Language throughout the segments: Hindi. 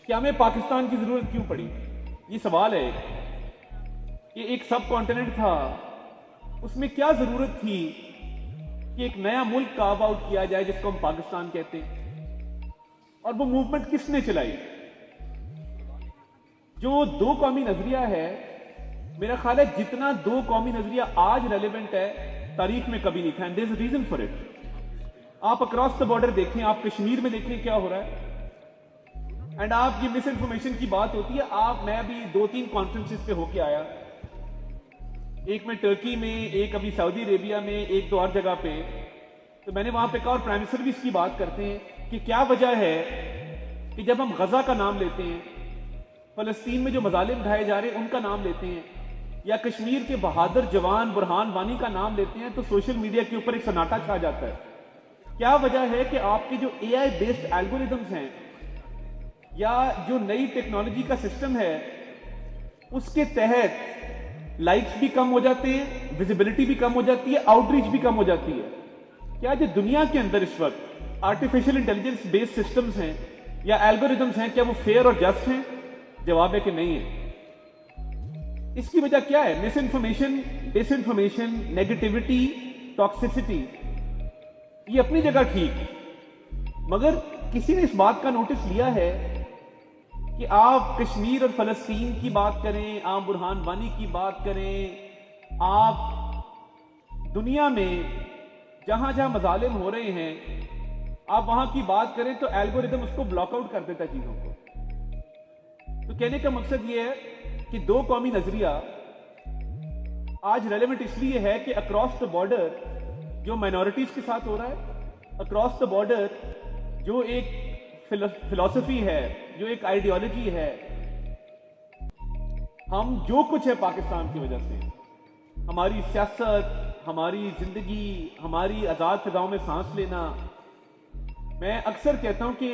कि हमें पाकिस्तान की जरूरत क्यों पड़ी? ये सवाल है कि एक सब कॉन्टिनेंट था, उसमें क्या जरूरत थी कि एक नया मुल्क कार्व आउट किया जाए जिसको हम पाकिस्तान कहते हैं? और वो मूवमेंट किसने चलाई? जो दो कौमी नजरिया है, मेरा ख्याल है जितना दो कौमी नजरिया आज रेलिवेंट है तारीख में कभी नहीं था। And there is a reason for it. आप अक्रॉस द बॉर्डर देखें, आप कश्मीर में देखें क्या हो रहा है। एंड आप ये मिस इन्फॉर्मेशन की बात होती है। मैं अभी 2-3 कॉन्फ्रेंसेस पे होके आया, एक में टर्की में, एक अभी सऊदी अरेबिया में, एक दो और जगह पे। तो मैंने वहां पे कहा, और प्राइम मिनिस्टर भी इसकी बात करते हैं कि क्या वजह है कि जब हम गजा का नाम लेते हैं, फलस्तीन में जो मजालिम ढाए जा रहे हैं उनका नाम लेते हैं, या कश्मीर के बहादुर जवान बुरहान वानी का नाम लेते हैं, तो सोशल मीडिया के ऊपर एक सन्नाटा छा जाता है। क्या वजह है कि आपके जो एआई बेस्ड एल्गोरिदम्स हैं या जो नई टेक्नोलॉजी का सिस्टम है, उसके तहत लाइक्स भी कम हो जाते हैं, विजिबिलिटी भी कम हो जाती है, आउटरीच भी कम हो जाती है। क्या जो दुनिया के अंदर इस वक्त आर्टिफिशियल इंटेलिजेंस बेस्ड सिस्टम्स हैं या एल्गोरिदम्स हैं, क्या वो फेयर और जस्ट हैं? जवाब है कि नहीं है। इसकी वजह क्या है? Miss information, disinformation, negativity, toxicity, ये अपनी जगह ठीक, मगर किसी ने इस बात का नोटिस लिया है कि आप कश्मीर और फलस्तीन की बात करें, आप बुरहान वानी की बात करें, आप दुनिया में जहां जहां मजालिम हो रहे हैं, आप वहां की बात करें तो एल्गोरिदम उसको ब्लॉकआउट कर देता है चीजों को। तो कहने का मकसद यह है कि दो कौमी नजरिया आज रेलेवेंट इसलिए है कि अक्रॉस द बॉर्डर जो माइनॉरिटीज के साथ हो रहा है, अक्रॉस द बॉर्डर जो एक फिलॉसफी है, जो एक आइडियोलॉजी है, हम जो कुछ है पाकिस्तान की वजह से, हमारी सियासत, हमारी जिंदगी, हमारी आजाद फिजाओं में सांस लेना। मैं अक्सर कहता हूं कि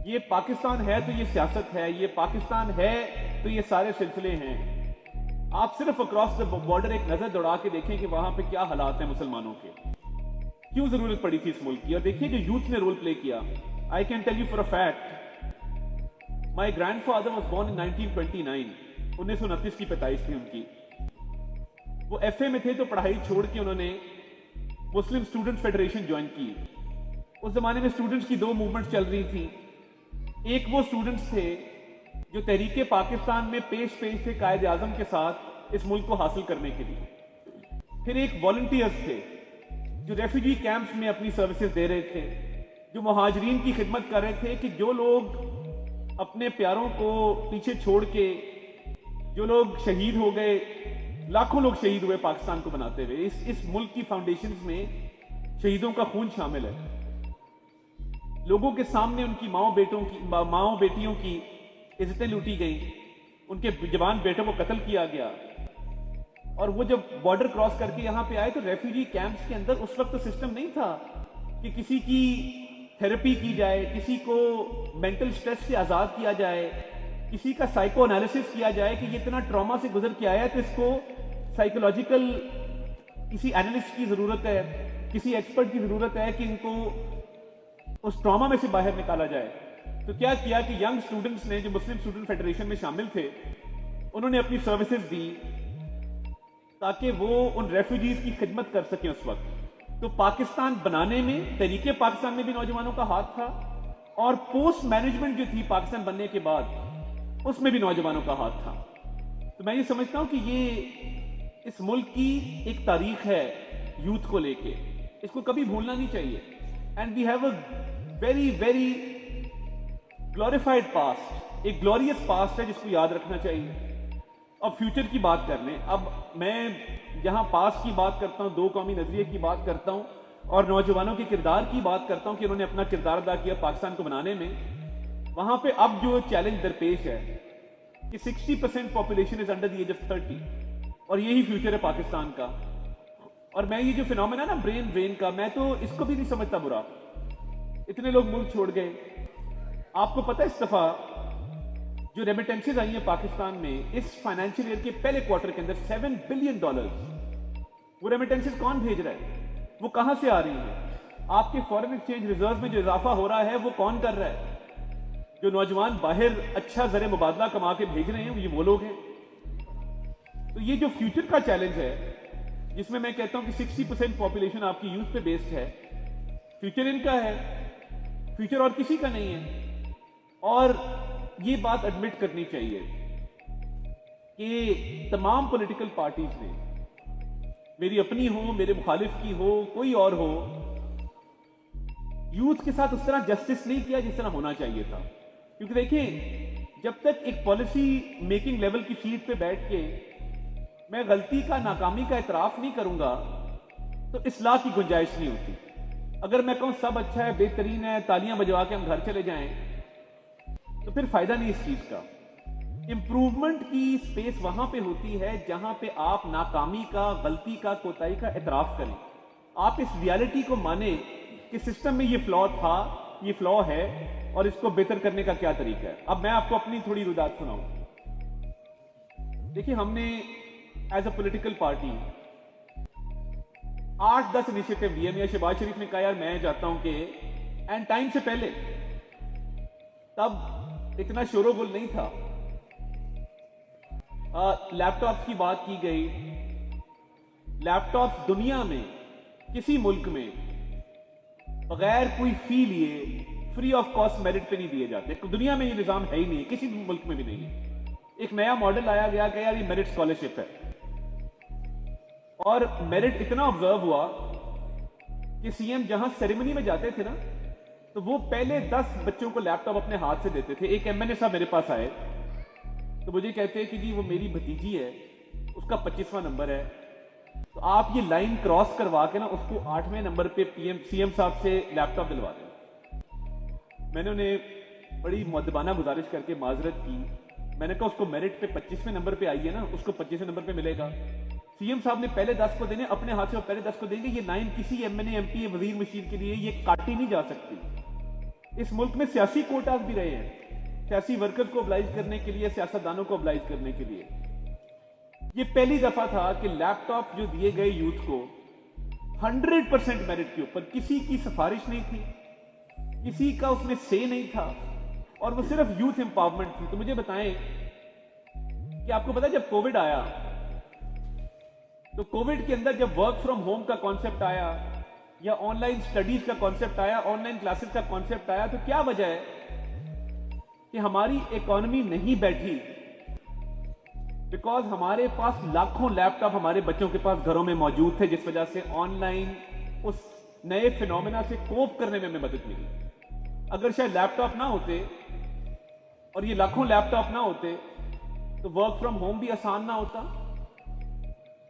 ये पाकिस्तान है तो ये सियासत है, ये पाकिस्तान है तो ये सारे सिलसिले हैं। आप सिर्फ अक्रॉस द बॉर्डर एक नजर दौड़ा के देखें कि वहां पे क्या हालात हैं मुसलमानों के, क्यों जरूरत पड़ी थी इस मुल्क की। और देखिए जो यूथ ने रोल प्ले किया, I can tell you for a fact, my grandfather was born in 1929, 1929 की पैदाइश थी उनकी। वो एफए में थे तो पढ़ाई छोड़ के उन्होंने मुस्लिम स्टूडेंट फेडरेशन ज्वाइन की। उस जमाने में स्टूडेंट्स की दो मूवमेंट चल रही थी। एक वो स्टूडेंट्स थे जो तहरीके पाकिस्तान में पेश थे कायद आजम के साथ इस मुल्क को हासिल करने के लिए। फिर एक वॉलंटियर्स थे जो रेफ्यूजी कैंप्स में अपनी सर्विसेज दे रहे थे, जो मुहाजिरीन की खिदमत कर रहे थे कि जो लोग अपने प्यारों को पीछे छोड़ के, जो लोग शहीद हो गए, लाखों लोग शहीद हुए पाकिस्तान को बनाते हुए। इस मुल्क की फाउंडेशंस में शहीदों का खून शामिल है। लोगों के सामने उनकी माओ बेटियों की इज्जतें लूटी गई, उनके जवान बेटों को कत्ल किया गया। और वो जब बॉर्डर क्रॉस करके यहां पे आए तो रेफ्यूजी कैंप्स के अंदर उस वक्त तो सिस्टम नहीं था कि किसी की थेरेपी की जाए, किसी को मेंटल स्ट्रेस से आजाद किया जाए, किसी का साइको एनालिसिस किया जाए कि ये इतना ट्रॉमा से गुजर के आया है तो इसको साइकोलॉजिकल किसी एनालिस्ट की जरूरत है, किसी एक्सपर्ट की जरूरत है कि इनको उस ट्रॉमा में से बाहर निकाला जाए। तो क्या किया कि यंग स्टूडेंट्स ने, जो मुस्लिम स्टूडेंट फेडरेशन में शामिल थे, उन्होंने अपनी सर्विसेज दी ताकि वो उन रेफ्यूजीज की खिदमत कर सकें उस वक्त। तो पाकिस्तान बनाने में तरीके पाकिस्तान में भी नौजवानों का हाथ था, और पोस्ट मैनेजमेंट जो थी पाकिस्तान बनने के बाद उसमें भी नौजवानों का हाथ था। तो मैं ये समझता हूं कि ये इस मुल्क की एक तारीख है यूथ को लेके, इसको कभी भूलना नहीं चाहिए। And we have a very very glorified past, एक ग्लोरियस पास्ट है जिसको याद रखना चाहिए। अब फ्यूचर की बात कर लें। अब मैं जहां पास्ट की बात करता हूं, दो कौमी नजरिए की बात करता हूं और नौजवानों के किरदार की बात करता हूं कि उन्होंने अपना किरदार अदा किया पाकिस्तान को बनाने में, वहां पे अब जो चैलेंज दरपेश है कि 60% population is under the age of 30, और यही फ्यूचर है पाकिस्तान का। और मैं ये जो फिनोमेना ना ब्रेन ड्रेन का, मैं तो इसको भी नहीं समझता बुरा। इतने लोग मुल्क छोड़ गए। आपको पता है इस दफा जो रेमिटेंसेज आई हैं पाकिस्तान में इस फाइनेंशियल ईयर के पहले क्वार्टर के अंदर $7 बिलियन, वो रेमिटेंसेज कौन भेज रहा है? वो कहां से आ रही है? आपके फॉरेन एक्सचेंज रिजर्व में जो इजाफा हो रहा है वो कौन कर रहा है? जो नौजवान बाहर अच्छा ज़र मुबादला कमा के भेज रहे हैं ये वो लोग हैं। तो ये जो फ्यूचर का चैलेंज है, जिसमें मैं कहता हूं कि 60% पॉपुलेशन आपकी यूथ पे बेस्ड है, फ्यूचर इनका है, फ्यूचर और किसी का नहीं है। और ये बात एडमिट करनी चाहिए कि तमाम पॉलिटिकल पार्टीज ने, मेरी अपनी हो, मेरे मुखालिफ की हो, कोई और हो, यूथ के साथ उस तरह जस्टिस नहीं किया जिस तरह होना चाहिए था। क्योंकि देखिए, जब तक एक पॉलिसी मेकिंग लेवल की सीट पे बैठ के मैं गलती का, नाकामी का एतराफ नहीं करूंगा तो इस्लाह की गुंजाइश नहीं होती। अगर मैं कहूं सब अच्छा है, बेहतरीन है, तालियां बजवा के हम घर चले जाएं, तो फिर फायदा नहीं इस चीज का। इंप्रूवमेंट की स्पेस वहां पे होती है जहां पे आप नाकामी का, गलती का, कोताही का एतराफ करें। आप इस रियलिटी को माने कि सिस्टम में ये फ्लॉ था, ये फ्लॉ है और इसको बेहतर करने का क्या तरीका है। अब मैं आपको अपनी थोड़ी रुदात सुनाऊं। देखिए, हमने as a political party 8-10 initiative लिए। मियां शहबाज शरीफ ने कहा यार मैं चाहता हूं कि, एंड टाइम से पहले, तब इतना शोरोगुल नहीं था, लैपटॉप्स की बात की गई। लैपटॉप्स दुनिया में किसी मुल्क में बगैर कोई फी लिए फ्री ऑफ कॉस्ट मेरिट पे नहीं दिए जाते। दुनिया में ये निजाम है ही नहीं, किसी मुल्क में भी नहीं है। एक नया मॉडल आया गया कि यार ये मेरिट स्कॉलरशिप है, और मेरिट इतना ऑब्जर्व हुआ कि सीएम जहां सेरेमनी में जाते थे ना, तो वो पहले 10 बच्चों को लैपटॉप अपने हाथ से देते थे। एक एमएनए साहब मेरे पास आए तो मुझे कहते हैं कि जी वो मेरी भतीजी है, उसका 25वां नंबर है, तो आप ये लाइन क्रॉस करवा के ना उसको 8वें नंबर पे सीएम साहब से लैपटॉप दिलवा दें। मैंने उन्हें बड़ी मुअद्दबाना गुजारिश करके माजरत की। मैंने कहा उसको मेरिट पे 25वें नंबर पे आई है ना, उसको 25वें नंबर पे मिलेगा। सीएम साहब ने पहले 10 को देने, अपने हाथ से वो पहले 10 को देंगे। ये लाइन किसी एमएनए, एमपी, वजीर मशीर के लिए ये काटी नहीं जा सकती। इस मुल्क में सियासी कोटास भी रहे हैं, सियासी वर्कर्स को ऑब्लाइज करने के लिए, सियासतदानों को ऑब्लाइज करने के लिए। ये पहली दफा था कि लैपटॉप जो दिए गए यूथ को 100% मेरिट के ऊपर, किसी की सिफारिश नहीं थी, किसी का उसमें से नहीं था, और वो सिर्फ यूथ एम्पावरमेंट थी। तो मुझे बताएं कि आपको पता है जब कोविड आया, तो कोविड के अंदर जब वर्क फ्रॉम होम का कॉन्सेप्ट आया या ऑनलाइन स्टडीज का कॉन्सेप्ट आया, ऑनलाइन क्लासेस का कॉन्सेप्ट आया, तो क्या वजह है कि हमारी इकोनॉमी नहीं बैठी? बिकॉज हमारे पास लाखों लैपटॉप हमारे बच्चों के पास घरों में मौजूद थे, जिस वजह से ऑनलाइन उस नए फिनोमेना से कोप करने में हमें मदद मिली। अगर शायद लैपटॉप ना होते और ये लाखों लैपटॉप ना होते तो वर्क फ्रॉम होम भी आसान ना होता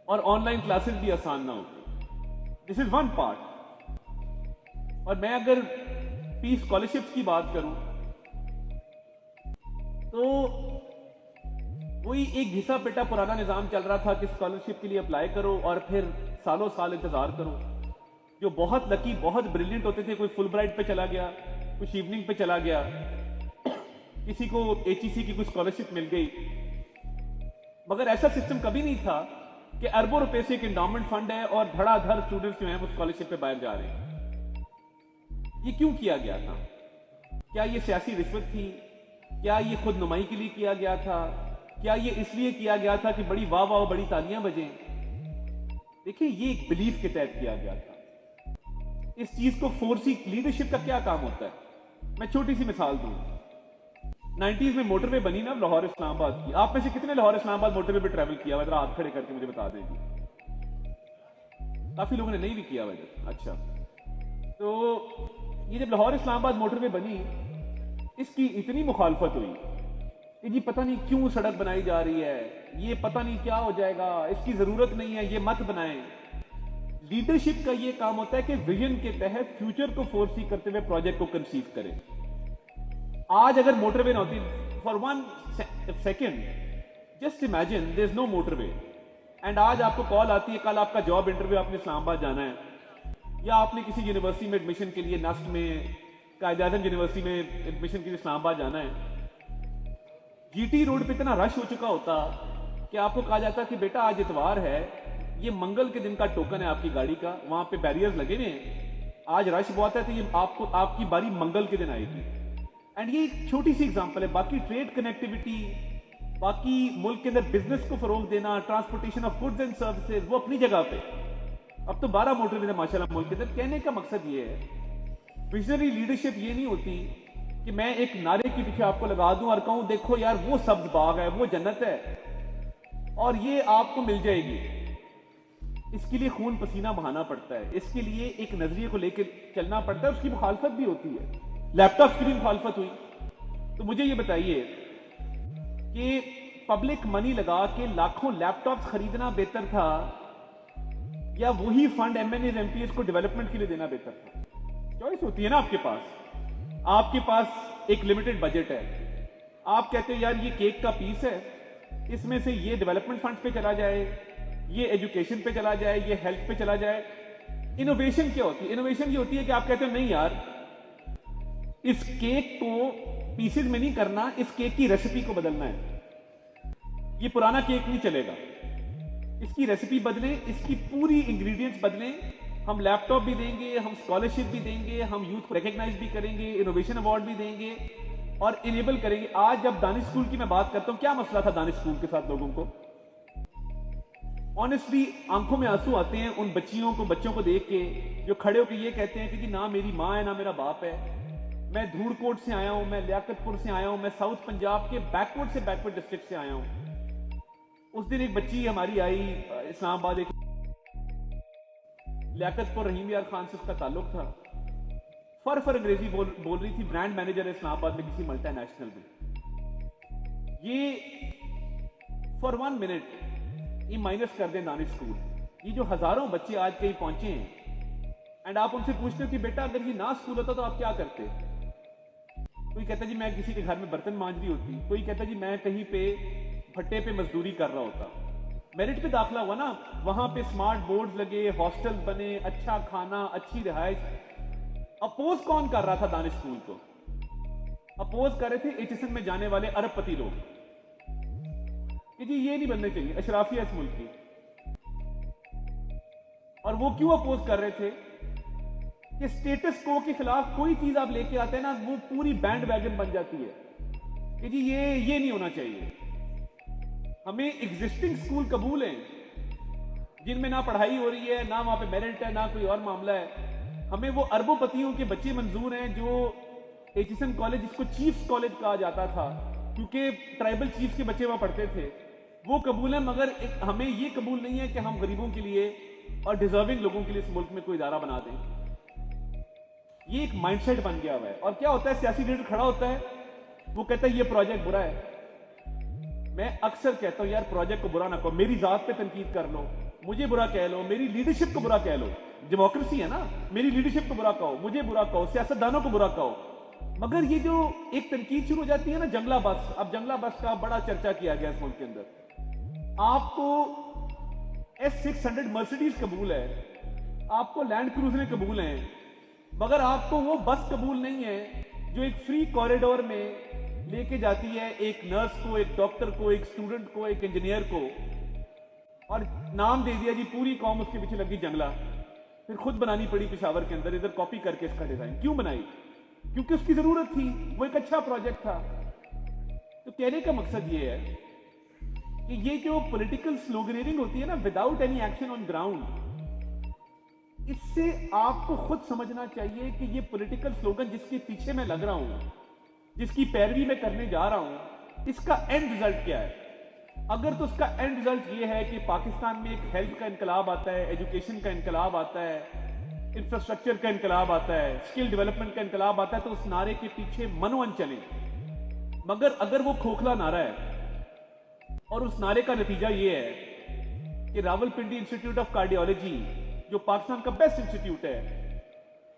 और ऑनलाइन क्लासेस भी आसान ना होती। This is one part. और मैं अगर पी स्कॉलरशिप्स की बात करूं तो वही एक घिसा पिटा पुराना निजाम चल रहा था कि स्कॉलरशिप के लिए अप्लाई करो और फिर सालों साल इंतजार करो। जो बहुत लकी, बहुत ब्रिलियंट होते थे, कोई फुल ब्राइट पे चला गया, कुछ इवनिंग पे चला गया, किसी को एचईसी की कुछ स्कॉलरशिप मिल गई। मगर ऐसा सिस्टम कभी नहीं था कि अरबों रुपए से एक एंडाउमेंट फंड है और धड़ाधड़ स्टूडेंट्स जो हैं वो स्कॉलरशिप पे बाहर जा रहे हैं। ये क्यों किया गया था? क्या ये सियासी रिश्वत थी? क्या ये खुद नुमाई के लिए किया गया था? क्या ये इसलिए किया गया था कि बड़ी वाह वाह बड़ी तालियां बजें? देखिए, ये एक बिलीफ के तहत किया गया था। इस चीज को फोर्सी लीडरशिप का क्या काम होता है? मैं छोटी सी मिसाल दूं। 90s में मोटरवे बनी ना लाहौर इस्लामाबाद की। आप में से कितने लाहौर इस्लामाबाद मोटरवे पे ट्रैवल किया हुआ? हाथ खड़े करके मुझे बता देंगे। काफी लोगों ने नहीं भी किया हुआ। अच्छा, तो ये जब लाहौर इस्लामाबाद मोटरवे बनी, इसकी इतनी मुखालफत हुई कि जी पता नहीं क्यों सड़क बनाई जा रही है, ये पता नहीं क्या हो जाएगा, इसकी जरूरत नहीं है, ये मत बनाएं। लीडरशिप का ये काम होता है कि विजन के तहत फ्यूचर को फोर्सी करते हुए प्रोजेक्ट को कंसीव करें। आज अगर मोटरवे ना होती, for one second just imagine there is no motorway, and आज आपको कॉल आती है, कल आपका जॉब इंटरव्यू, आपने इस्लामाबाद जाना है, या आपने किसी यूनिवर्सिटी में एडमिशन के लिए, नस्ट में, कायद-ए-आज़म यूनिवर्सिटी में एडमिशन के लिए इस्लामाबाद जाना है। जीटी रोड पे इतना रश हो चुका होता कि आपको कहा जाता कि बेटा आज इतवार है, ये मंगल के दिन का टोकन है आपकी गाड़ी का, वहां पे बैरियर्स लगे हुए हैं, आज रश बहुत है, तो ये आपको आपकी बारी मंगल के दिन आएगी। एंड ये एक छोटी सी एग्जांपल है। बाकी ट्रेड कनेक्टिविटी, बाकी मुल्क के अंदर बिजनेस को फरोग देना, transportation of goods and services, वो अपनी जगह पे। अब तो 12 मोटरवे है माशाल्लाह मुल्क के अंदर। कहने का मकसद ये है, विजनरी लीडरशिप ये नहीं होती कि मैं एक नारे के पीछे आपको लगा दूं और कहूं देखो यार वो सब्ज बाग है, वो जन्नत है और ये आपको मिल जाएगी। इसके लिए खून पसीना बहाना पड़ता है, इसके लिए एक नजरिए को लेकर चलना पड़ता है, उसकी मुखालफत भी होती है। लैपटॉप की भी मुखालफत हुई। तो मुझे ये बताइए कि पब्लिक मनी लगा के लाखों लैपटॉप्स खरीदना बेहतर था या वही फंड एमएनएस एमपीएस को डेवलपमेंट के लिए देना बेहतर था? चॉइस होती है ना आपके पास। आपके पास एक लिमिटेड बजट है, आप कहते हो यार ये केक का पीस है, इसमें से ये डेवलपमेंट फंड पे चला जाए, ये एजुकेशन पे चला जाए, ये हेल्थ पे चला जाए। इनोवेशन क्या होती है? इनोवेशन ये होती है कि आप कहते हो नहीं यार, इस केक को पीसेज में नहीं करना, इस केक की रेसिपी को बदलना है। ये पुराना केक नहीं चलेगा, इसकी रेसिपी बदलें, इसकी पूरी इंग्रेडिएंट्स बदलें। हम लैपटॉप भी देंगे, हम स्कॉलरशिप भी देंगे, हम यूथ को रिकॉग्नाइज भी करेंगे, इनोवेशन अवार्ड भी देंगे और इनेबल करेंगे। आज जब दानिश स्कूल की मैं बात करता हूं, क्या मसला था दानिश स्कूल के साथ लोगों को? ऑनेस्टली आंखों में आंसू आते हैं उन बच्चों को देख के जो खड़े होकर ये कहते हैं कि जी ना मेरी माँ है ना मेरा बाप है, मैं धूड़कोट से आया हूं, मैं लियाकतपुर से आया हूं, मैं साउथ पंजाब के बैकवर्ड डिस्ट्रिक्ट से आया हूं। उस दिन एक बच्ची हमारी आई इस्लामाबाद, एक लियाकतपुर, रहीम यार खान से उसका ताल्लुक था। फर अंग्रेजी बोल रही थी, ब्रांड मैनेजर है इस्लामाबाद में किसी मल्टीनेशनल में। ये फॉर 1 मिनट ये माइनस कर दें दानिश स्कूल, ये जो हजारों बच्चे आज कहीं पहुंचे हैं एंड आप उनसे पूछते हो कि बेटा अगर ये ना स्कूल होता तो आप क्या करते? कोई कहता जी मैं किसी के घर में बर्तन मांज रही होती, कोई कहता जी मैं कहीं पे भट्टे पे मजदूरी कर रहा होता। मेरिट पे दाखिला हुआ ना, वहां पे स्मार्ट बोर्ड लगे, हॉस्टल बने, अच्छा खाना, अच्छी रिहाइश। अपोज कौन कर रहा था दानिश स्कूल को? अपोज कर रहे थे एचएसएन में जाने वाले अरबपति लोग कि जी ये नहीं बनने चाहिए, अशराफिया इस मुल्क की। और वो क्यों अपोज कर रहे थे कि स्टेटस को के खिलाफ कोई चीज आप लेके आते हैं ना, वो पूरी बैंड वैगन बन जाती है कि जी ये नहीं होना चाहिए। हमें एग्जिस्टिंग स्कूल कबूल हैं जिनमें ना पढ़ाई हो रही है, ना वहां पे मेरिट है, ना कोई और मामला है। हमें वो अरबोपतियों के बच्चे मंजूर हैं जो एचएसएन कॉलेज, जिसको चीफ्स कॉलेज कहा जाता था क्योंकि ट्राइबल चीफ्स के बच्चे वहां पढ़ते थे, वो कबूल है। मगर हमें ये कबूल नहीं है कि हम गरीबों के लिए और डिजर्विंग लोगों के लिए इस मुल्क में कोई इदारा बना दें। ये एक माइंडसेट बन गया हुआ है। और क्या होता है, सियासी लीडर खड़ा होता है, वो कहता है ये प्रोजेक्ट बुरा है। मैं अक्सर कहता हूं यार प्रोजेक्ट को बुरा ना कहो, मेरी जात पे तनकीद कर लो, मुझे बुरा कह लो, मेरी लीडरशिप को बुरा कह लो, डेमोक्रेसी है ना, मेरी लीडरशिप को बुरा कहो, मुझे बुरा कहो, सियासतदानों को बुरा कहो। मगर ये जो एक तनकीद शुरू हो जाती है ना, जंगला बस, अब जंगला बस का बड़ा चर्चा किया गया इस मुल्क के अंदर। आपको S600 मर्सिडीज कबूल है, आपको लैंड क्रूजर कबूल है, मगर आपको वो बस कबूल नहीं है जो एक फ्री कॉरिडोर में लेके जाती है एक नर्स को, एक डॉक्टर को, एक स्टूडेंट को, एक इंजीनियर को, और नाम दे दिया जी पूरी कौम उसके पीछे लगी जंगला। फिर खुद बनानी पड़ी पेशावर के अंदर, इधर कॉपी करके इसका डिजाइन। क्यों बनाई? क्योंकि उसकी जरूरत थी, वो एक अच्छा प्रोजेक्ट था। तो कहने का मकसद ये है कि ये जो पॉलिटिकल स्लोगनेरिंग होती है ना without any action on ground, इससे आपको खुद समझना चाहिए कि ये पॉलिटिकल स्लोगन जिसके पीछे मैं लग रहा हूं, जिसकी पैरवी में करने जा रहा हूं, इसका एंड रिजल्ट क्या है? अगर तो उसका एंड रिजल्ट ये है कि पाकिस्तान में एक हेल्थ का इनकलाब आता है, एजुकेशन का इनकलाब आता है, इंफ्रास्ट्रक्चर का इनकलाब आता है, स्किल डेवलपमेंट का इनकलाब आता है, तो उस नारे के पीछे मनोअन चले। मगर अगर वो खोखला नारा है और उस नारे का नतीजा ये है कि रावलपिंडी इंस्टीट्यूट ऑफ कार्डियोलॉजी, जो पाकिस्तान का बेस्ट इंस्टीट्यूट है,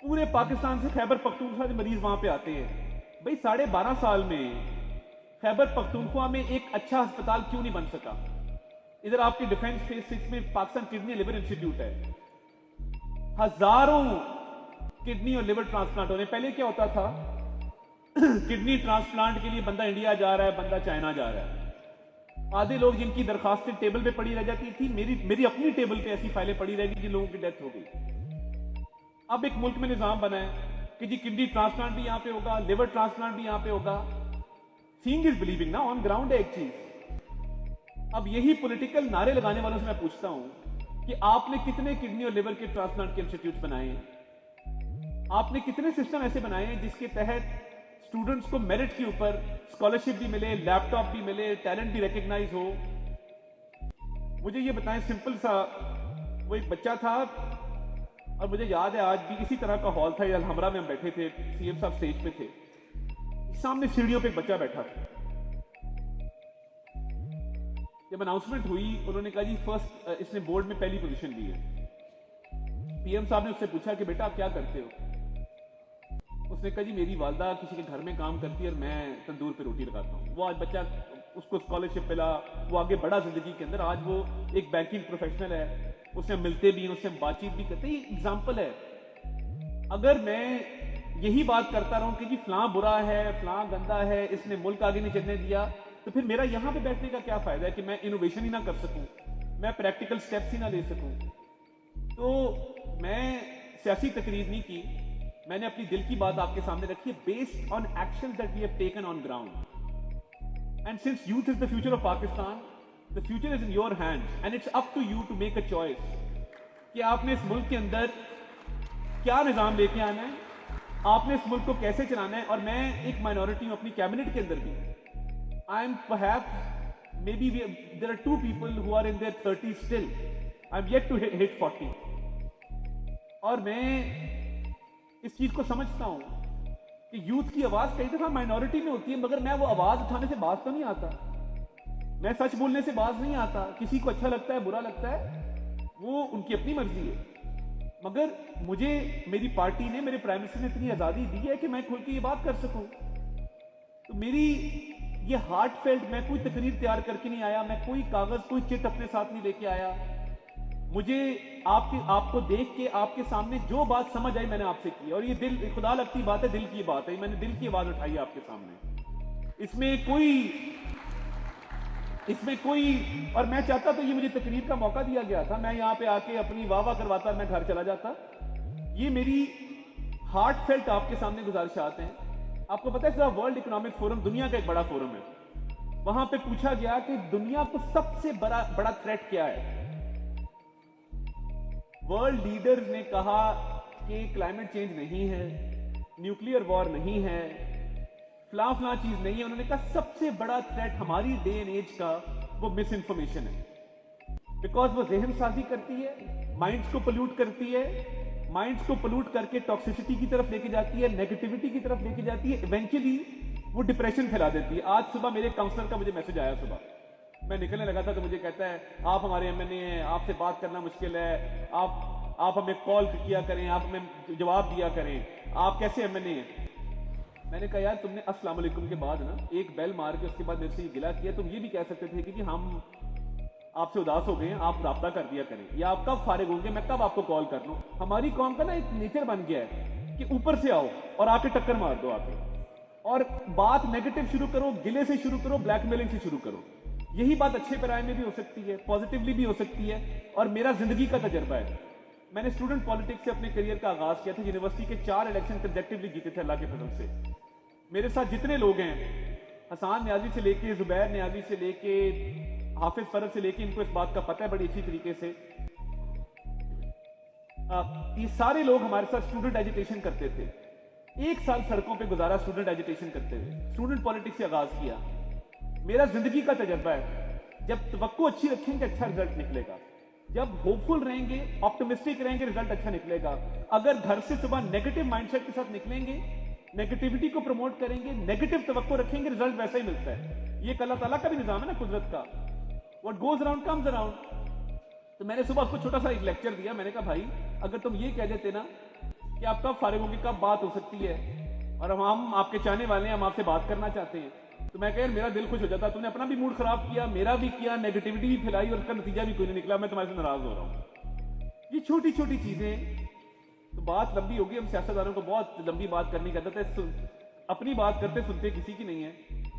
पूरे पाकिस्तान से खैबर पख्तूनख्वा के मरीज वहां पे आते हैं। भाई 12.5 साल में खैबर पख्तूनख्वा में एक अच्छा अस्पताल क्यों नहीं बन सका? इधर आपके डिफेंस फेज 6 में पाकिस्तान किडनी लिवर इंस्टीट्यूट है, हजारों किडनी और लिवर ट्रांसप्लांट हो रहे हैं। पहले क्या होता था, किडनी ट्रांसप्लांट के लिए बंदा इंडिया जा रहा है, बंदा चाइना जा रहा है। आधे लोग जिनकी दरखास्तें टेबल पे पड़ी रह जाती थी, मेरी अपनी टेबल पे ऐसी फाइलें पड़ी रहेगी जिन लोगों की डेथ हो गई। अब एक मुल्क में निजाम बना है कि जी किडनी ट्रांसप्लांट भी यहां पे होगा, लिवर ट्रांसप्लांट भी यहां पे होगा। सीइंग इज बिलीविंग ना, ऑन ग्राउंड है एक चीज। अब यही पॉलिटिकल नारे लगाने वालों से मैं पूछता हूं कि आपने कितने किडनी और लिवर के ट्रांसप्लांट के इंस्टीट्यूट बनाए हैं? आपने कितने सिस्टम ऐसे बनाए हैं जिसके तहत स्टूडेंट्स को मेरिट के ऊपर स्कॉलरशिप भी मिले, लैपटॉप भी मिले, टैलेंट भी रिकग्नाइज हो? मुझे ये बताएं, सिंपल सा, वो एक बच्चा था और मुझे याद है आज भी इसी तरह का हॉल था, अलहमरा में हम बैठे थे, सीएम साहब स्टेज पे थे, सामने सीढ़ियों पे एक बच्चा बैठा था। जब अनाउंसमेंट हुई उन्होंने कहा जी फर्स्ट, इसने बोर्ड में पहली पोजीशन ली है। पीएम साहब ने उससे पूछा कि बेटा आप क्या करते हो? उसने कहा जी मेरी वालदा किसी के घर में काम करती है और मैं तंदूर पे रोटी लगाता हूँ। वो आज बच्चा, उसको स्कॉलरशिप मिला, वो आगे बढ़ा जिंदगी के अंदर, आज वो एक बैंकिंग प्रोफेशनल है, उससे मिलते भी हैं, उससे बातचीत भी करते हैं। ये एग्जाम्पल है। अगर मैं यही बात करता रहूं कि जी फलां बुरा है, फलां गंदा है, इसने मुल्क आगे नहीं चलने दिया, तो फिर मेरा यहां पे बैठने का क्या फायदा है कि मैं इनोवेशन ही ना कर सकूं, मैं प्रैक्टिकल स्टेप्स ही ना ले सकूं। तो मैं सियासी तकरीर नहीं की, मैंने अपनी दिल की बात आपके सामने रखी है, based on actions that we have taken on ground. And since youth is the future of Pakistan, the future is in your hands and it's up to you to make a choice कि आपने इस मुल्क के अंदर क्या निजाम लेके आना है, आपने इस मुल्क को कैसे चलाना है। और मैं एक माइनॉरिटी हूं अपनी कैबिनेट के अंदर भी। I am perhaps maybe there are 2 people who are in their 30s still, I am yet to hit 40। और मैं इस चीज को समझता हूं कि यूथ की आवाज कई दफा माइनॉरिटी में होती है, मगर मैं वो आवाज उठाने से बाज तो नहीं आता, मैं सच बोलने से बाज नहीं आता। किसी को अच्छा लगता है, बुरा लगता है, वो उनकी अपनी मर्जी है, मगर मुझे मेरी पार्टी ने, मेरे प्राइम मिनिस्टर ने इतनी आजादी दी है कि मैं खुल के ये बात कर सकूं। तो मेरी ये हार्टफेल्ट, मैं कोई तकरीर तैयार करके नहीं आया, मैं कोई कागज, कोई चिट अपने साथ नहीं लेके आया। मुझे आपको देख के आपके सामने जो बात समझ आई मैंने आपसे की, और ये दिल, खुदा लगती बात है, दिल की बात है, मैंने दिल की आवाज उठाई आपके सामने। इसमें कोई और मैं चाहता तो ये मुझे तकरीर का मौका दिया गया था, मैं यहां पे आके अपनी वाह वाह करवाता, मैं घर चला जाता। ये मेरी हार्टफेल्ट आपके सामने गुजारिशात हैं। आपको पता है वर्ल्ड इकोनॉमिक फोरम दुनिया का एक बड़ा फोरम है, वहां पे पूछा गया कि दुनिया को सबसे बड़ा थ्रेट क्या है। वर्ल्ड लीडर्स ने कहा कि क्लाइमेट चेंज नहीं है, न्यूक्लियर वॉर नहीं है, फला चीज नहीं है। उन्होंने कहा सबसे बड़ा थ्रेट हमारी डे एंड एज का वो मिस इंफॉर्मेशन है, बिकॉज वो जहन साजी करती है, माइंड्स को पोल्यूट करती है, माइंड्स को पोल्यूट करके टॉक्सिसिटी की तरफ लेके जाती है, नेगेटिविटी की तरफ लेके जाती है, इवेंचुअली वो डिप्रेशन फैला देती है। आज सुबह मेरे काउंसलर का मुझे मैसेज आया, सुबह मैं निकलने लगा था तो मुझे कहता है आप हमारे एमएनए हैं, आपसे बात करना मुश्किल है, आप हमें कॉल किया करें, आप हमें जवाब दिया करें, आप कैसे एमएनए हैं। मैंने कहा यार तुमने अस्सलाम वालेकुम के बाद ना एक बेल मार के उसके बाद मेरे से ये गिला किया, तुम ये भी कह सकते थे कि हम आपसे उदास हो गए हैं, आप राब्ता कर दिया करें, या आप कब फारिग होंगे, मैं कब आपको कॉल कर लूं। हमारी कौम का ना एक नेचर बन गया है कि ऊपर से आओ और आके टक्कर मार दो आके, और बात नेगेटिव शुरू करो, गिले से शुरू करो, ब्लैकमेलिंग से शुरू करो। यही बात अच्छे पैराए में भी हो सकती है, पॉजिटिवली भी हो सकती है, और मेरा जिंदगी का तजर्बा है। मैंने स्टूडेंट पॉलिटिक्स से अपने करियर का आगाज किया था, यूनिवर्सिटी के 4 इलेक्शन कंसेक्टिवली जीते थे अल्लाह के फजल से। मेरे साथ जितने लोग हैं, हसान न्याजी से लेके जुबैर न्याजी से लेके हाफिज फरद से लेके, इनको इस बात का पता है बड़ी अच्छी तरीके से, ये सारे लोग हमारे साथ स्टूडेंट एजुटेशन करते थे। 1 साल सड़कों पे गुजारा स्टूडेंट एजुटेशन करते हुए, स्टूडेंट पॉलिटिक्स से आगाज किया। मेरा जिंदगी का तजर्बा है, जब तवक्को अच्छी रखेंगे अच्छा रिजल्ट निकलेगा, जब होपफुल रहेंगे, ऑप्टिमिस्टिक रहेंगे, रिजल्ट अच्छा निकलेगा। अगर घर से सुबह नेगेटिव माइंडसेट के साथ निकलेंगे, नेगेटिविटी को प्रमोट करेंगे, नेगेटिव तवक्को रखेंगे, रिजल्ट वैसा ही मिलता है। ये अल्लाह ताला का भी निजाम है ना, कुदरत का, what goes around comes around. तो मैंने सुबह उसको छोटा सा एक लेक्चर दिया, मैंने कहा भाई अगर तुम ये कह देते ना कि आप कब फारिग होंगे, कब बात हो सकती है, और हम आपके चाहने वाले हैं, हम आपसे बात करना चाहते हैं, तो मैं कह मेरा दिल खुश हो जाता। तुमने अपना भी मूड खराब किया, मेरा भी किया, नेगेटिविटी भी फैलाई, और उसका नतीजा भी कोई नहीं निकला, मैं तुम्हारे से नाराज हो रहा हूं। ये छोटी छोटी चीजें, तो बात लंबी होगी, हम सियासतदानों को बहुत लंबी बात करने की आदत है, अपनी बात करते सुनते किसी की नहीं है।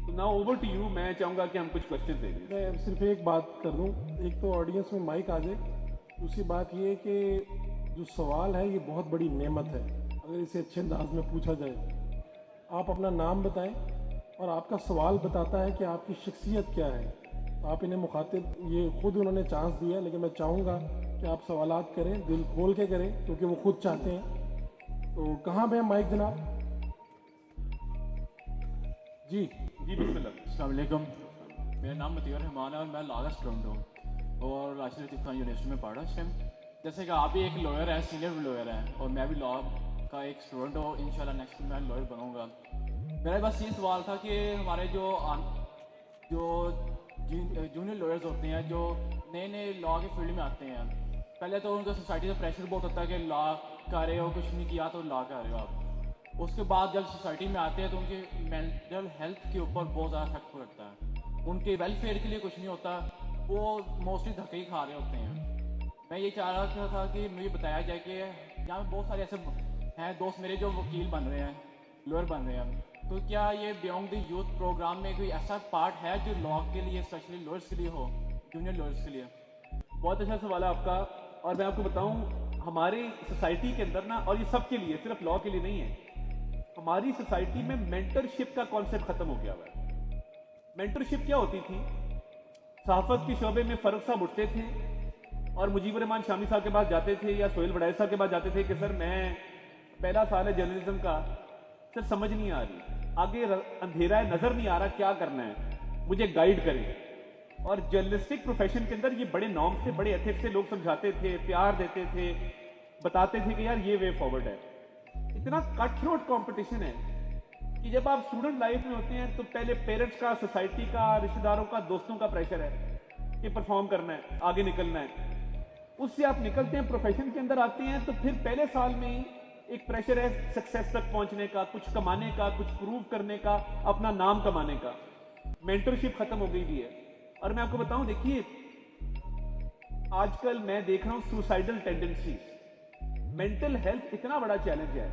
तो नाउ ओवर टू यू, मैं चाहूंगा कि हम कुछ क्वेश्चन दें। मैं सिर्फ एक बात कर दूं, एक तो ऑडियंस में माइक आ जाए, दूसरी बात ये कि जो सवाल है ये बहुत बड़ी नेमत है। अगर इसे अच्छे अंदाज में पूछा जाए, आप अपना नाम बताएं और आपका सवाल बताता है कि आपकी शख्सियत क्या है। तो आप इन्हें मुखातिब, ये खुद उन्होंने चांस दिया, लेकिन मैं चाहूँगा कि आप सवालात करें, दिल खोल के करें, क्योंकि वो खुद चाहते हैं। तो कहाँ पे है माइक जनाब? जी बिस्मिल्लाह। अस्सलाम वालेकुम। मेरा नाम मतीउर रहमान है और मैं लॉ का स्टूडेंट हूँ और राशिद लतीफ़ खान यूनिवर्सिटी में पढ़ रहा हूँ इस टाइम। जैसे कि आप भी एक लॉयर हैं, सीनियर लॉयर हैं, और मैं भी लॉ का एक स्टूडेंट हूँ। इंशाल्लाह नेक्स्ट मैं लॉयर बनूँगा। मेरा बस ये सवाल था कि हमारे जो जूनियर लॉयर्स होते हैं, जो नए नए लॉ के फील्ड में आते हैं, पहले तो उनका सोसाइटी से प्रेशर बहुत होता है कि लॉ कर रहे हो, कुछ नहीं किया तो लॉ कर रहे हो आप। उसके बाद जब सोसाइटी में आते हैं तो उनके मेंटल हेल्थ के ऊपर बहुत ज़्यादा इफेक्ट पड़ता है। उनके वेलफेयर के लिए कुछ नहीं होता, वो मोस्टली धक्के ही खा रहे होते हैं। मैं ये चाह रहा था कि मुझे बताया जाए कि यहाँ पे बहुत सारे ऐसे हैं दोस्त मेरे जो वकील बन रहे हैं, लॉयर बन रहे हैं, तो क्या ये बियॉन्ड द यूथ प्रोग्राम में कोई ऐसा पार्ट है जो लॉ के लिए, स्पेशली लॉयर्स के लिए हो, जूनियर लॉयर्स के लिए? बहुत अच्छा सवाल है आपका। और मैं आपको बताऊं, हमारे सोसाइटी के अंदर ना, और ये सबके लिए, सिर्फ लॉ के लिए नहीं है, हमारी सोसाइटी में मेंटरशिप का कॉन्सेप्ट खत्म हो गया हुआ है। मेंटरशिप क्या होती थी? सहाफत के शोबे में फरूख साहब उठते थे और मुजीबुर रहमान शामी साहब के पास जाते थे या सोहेल बड़ाई साहब के पास जाते थे कि सर मैं पहला साल है जर्नलिज्म का, सर समझ नहीं आ रही, आगे अंधेरा है, नजर नहीं आ रहा, क्या करना है, मुझे गाइड करें। और जर्नलिस्टिक प्रोफेशन के अंदर ये बड़े नॉर्म थे, बड़े एथिक्स से लोग समझाते थे, प्यार देते थे, बताते थे कि यार ये वे फॉरवर्ड है। इतना कट थ्रोट कॉम्पिटिशन है कि जब आप स्टूडेंट लाइफ में होते हैं तो पहले पेरेंट्स का, सोसाइटी का, रिश्तेदारों का, दोस्तों का प्रेशर है कि परफॉर्म करना है, आगे निकलना है। उससे आप निकलते हैं, प्रोफेशन के अंदर आते हैं, तो फिर पहले साल में ही एक प्रेशर है सक्सेस तक पहुंचने का, कुछ कमाने का, कुछ प्रूव करने का, अपना नाम कमाने का। मेंटरशिप खत्म हो गई भी है। और मैं आपको बताऊं, देखिए आजकल मैं देख रहा हूं सुसाइडल टेंडेंसी, मेंटल हेल्थ इतना बड़ा चैलेंज है।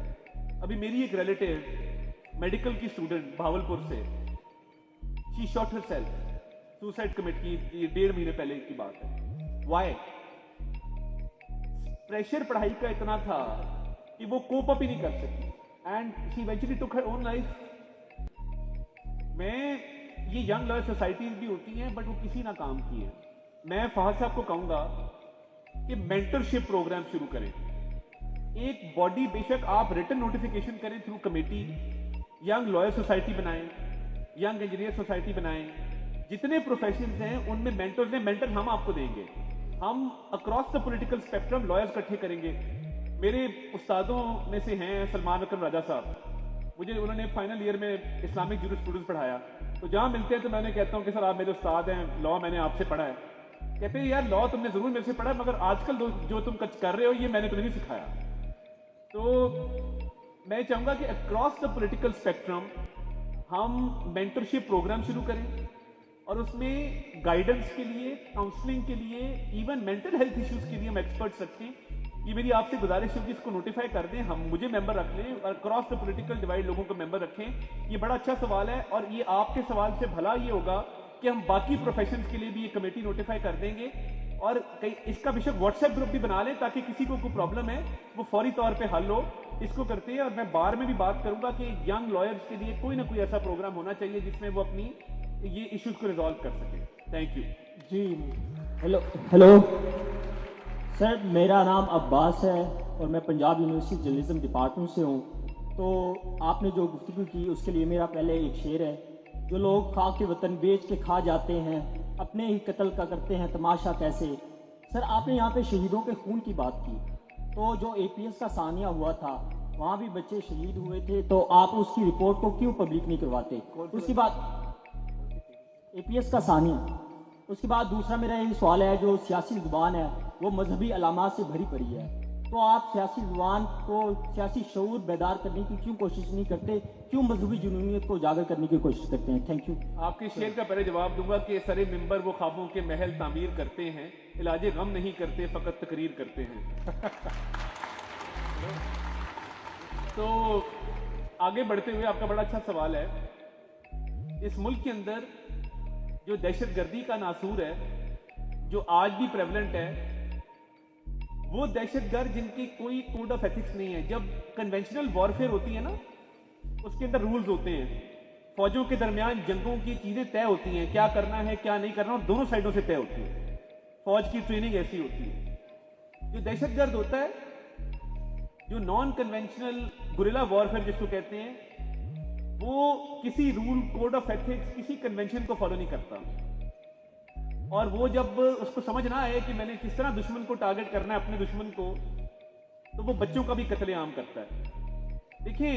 अभी मेरी एक रिलेटिव मेडिकल की स्टूडेंट भावलपुर से, she shot herself, suicide commit की, 1.5 महीने पहले की बात है। व्हाई? प्रेशर पढ़ाई का इतना था कि वो कोप अप ही नहीं कर सकी and she eventually took her own life. ये यंग लॉयर सोसाइटीज भी होती हैं बट वो किसी ना काम की है। मैं फहद साहब को कहूंगा कि मेंटरशिप प्रोग्राम शुरू करें। एक बॉडी, बेशक आप रिटन नोटिफिकेशन करें through committee, young lawyer society बनाएं, यंग इंजीनियर सोसाइटी बनाएं, जितने प्रोफेशंस हैं उनमें मेंटर्स हैं, मेंटर हम आपको देंगे। हम across the political spectrum lawyers इकट्ठे करेंगे। मेरे उस्तादों में से हैं सलमान अकरम राजा साहब, मुझे उन्होंने फाइनल ईयर में इस्लामिक जूरिस्प्रूडेंस पढ़ाया, तो जहां मिलते हैं तो मैं उन्हें कहता हूं कि सर आप मेरे उस्ताद हैं, लॉ मैंने आपसे पढ़ा है। कहते हैं यार लॉ तुमने जरूर मेरे से पढ़ा है, मगर आजकल जो तुम कर रहे हो ये मैंने तुम्हें नहीं सिखाया। तो मैं चाहूंगा कि अक्रॉस द पॉलिटिकल स्पेक्ट्रम हम मेंटरशिप प्रोग्राम शुरू करें और उसमें गाइडेंस के लिए, काउंसलिंग के लिए, इवन मेंटल हेल्थ इश्यूज के लिए हम एक्सपर्ट्स रखें। ये मेरी आपसे गुजारिश है कि इसको नोटिफाई कर दें, हम मुझे मेंबर रख लें और क्रॉस द पॉलिटिकल डिवाइड लोगों को मेंबर रखें। ये बड़ा अच्छा सवाल है और ये आपके सवाल से भला ये होगा कि हम बाकी प्रोफेशंस के लिए भी ये कमेटी नोटिफाई कर देंगे और कई इसका बेशक व्हाट्सएप ग्रुप भी बना लें ताकि किसी को कोई प्रॉब्लम है वो फौरी तौर पे हल हो। इसको करते हैं और मैं बार में भी बात करूंगा कि यंग लॉयर्स के लिए कोई ना कोई ऐसा प्रोग्राम होना चाहिए जिसमें वो अपनी ये इश्यूज को रिजॉल्व कर सके। Thank you ji. Hello sir, मेरा नाम अब्बास है और मैं पंजाब यूनिवर्सिटी जर्नलिज्म डिपार्टमेंट से हूँ। तो आपने जो गुफ्तगू की उसके लिए मेरा पहले एक शेर है, जो लोग खा के वतन बेच के खा जाते हैं, अपने ही कत्ल का करते हैं तमाशा कैसे। सर आपने यहाँ पे शहीदों के खून की बात की, तो जो APS का सानिया हुआ था वहाँ भी बच्चे शहीद हुए थे, तो आप उसकी रिपोर्ट को क्यों पब्लिक नहीं करवाते? उसके बाद APS का सानिया। उसके बाद दूसरा मेरा ये सवाल है, जो सियासी जुबान है वो मजहबी अलामात से भरी पड़ी है, तो आप सियासी जुबान को, सियासी शऊर बेदार करने की क्यों कोशिश नहीं करते? क्यों मजहबी जुनूनियत को उजागर करने की कोशिश करते हैं? Thank you. आपके शेर का पहले जवाब दूंगा कि सरे मिंबर वो ख्वाबों के महल तामीर करते हैं, इलाजे गम नहीं करते फकत तकरीर करते हैं। तो आगे बढ़ते हुए आपका बड़ा अच्छा सवाल है। इस मुल्क के अंदर जो दहशतगर्दी का नासूर है, जो आज भी प्रेवलेंट है, वो दहशतगर्द जिनकी कोई कोड ऑफ एथिक्स नहीं है। जब कन्वेंशनल वॉरफेयर होती है ना, उसके अंदर रूल्स होते हैं, फौजों के दरमियान जंगों की चीजें तय होती हैं, क्या करना है क्या नहीं करना, और दोनों साइडों से तय होती है। फौज की ट्रेनिंग ऐसी होती है। जो दहशतगर्द होता है, जो नॉन कन्वेंशनल गुरिल्ला वॉरफेयर जिसको कहते हैं, वो किसी रूल, कोड ऑफ एथिक्स, किसी कन्वेंशन को फॉलो नहीं करता। और वो जब उसको समझ ना आए कि मैंने किस तरह दुश्मन को टारगेट करना है, अपने दुश्मन को, तो वो बच्चों का भी कत्लेआम करता है। देखिए,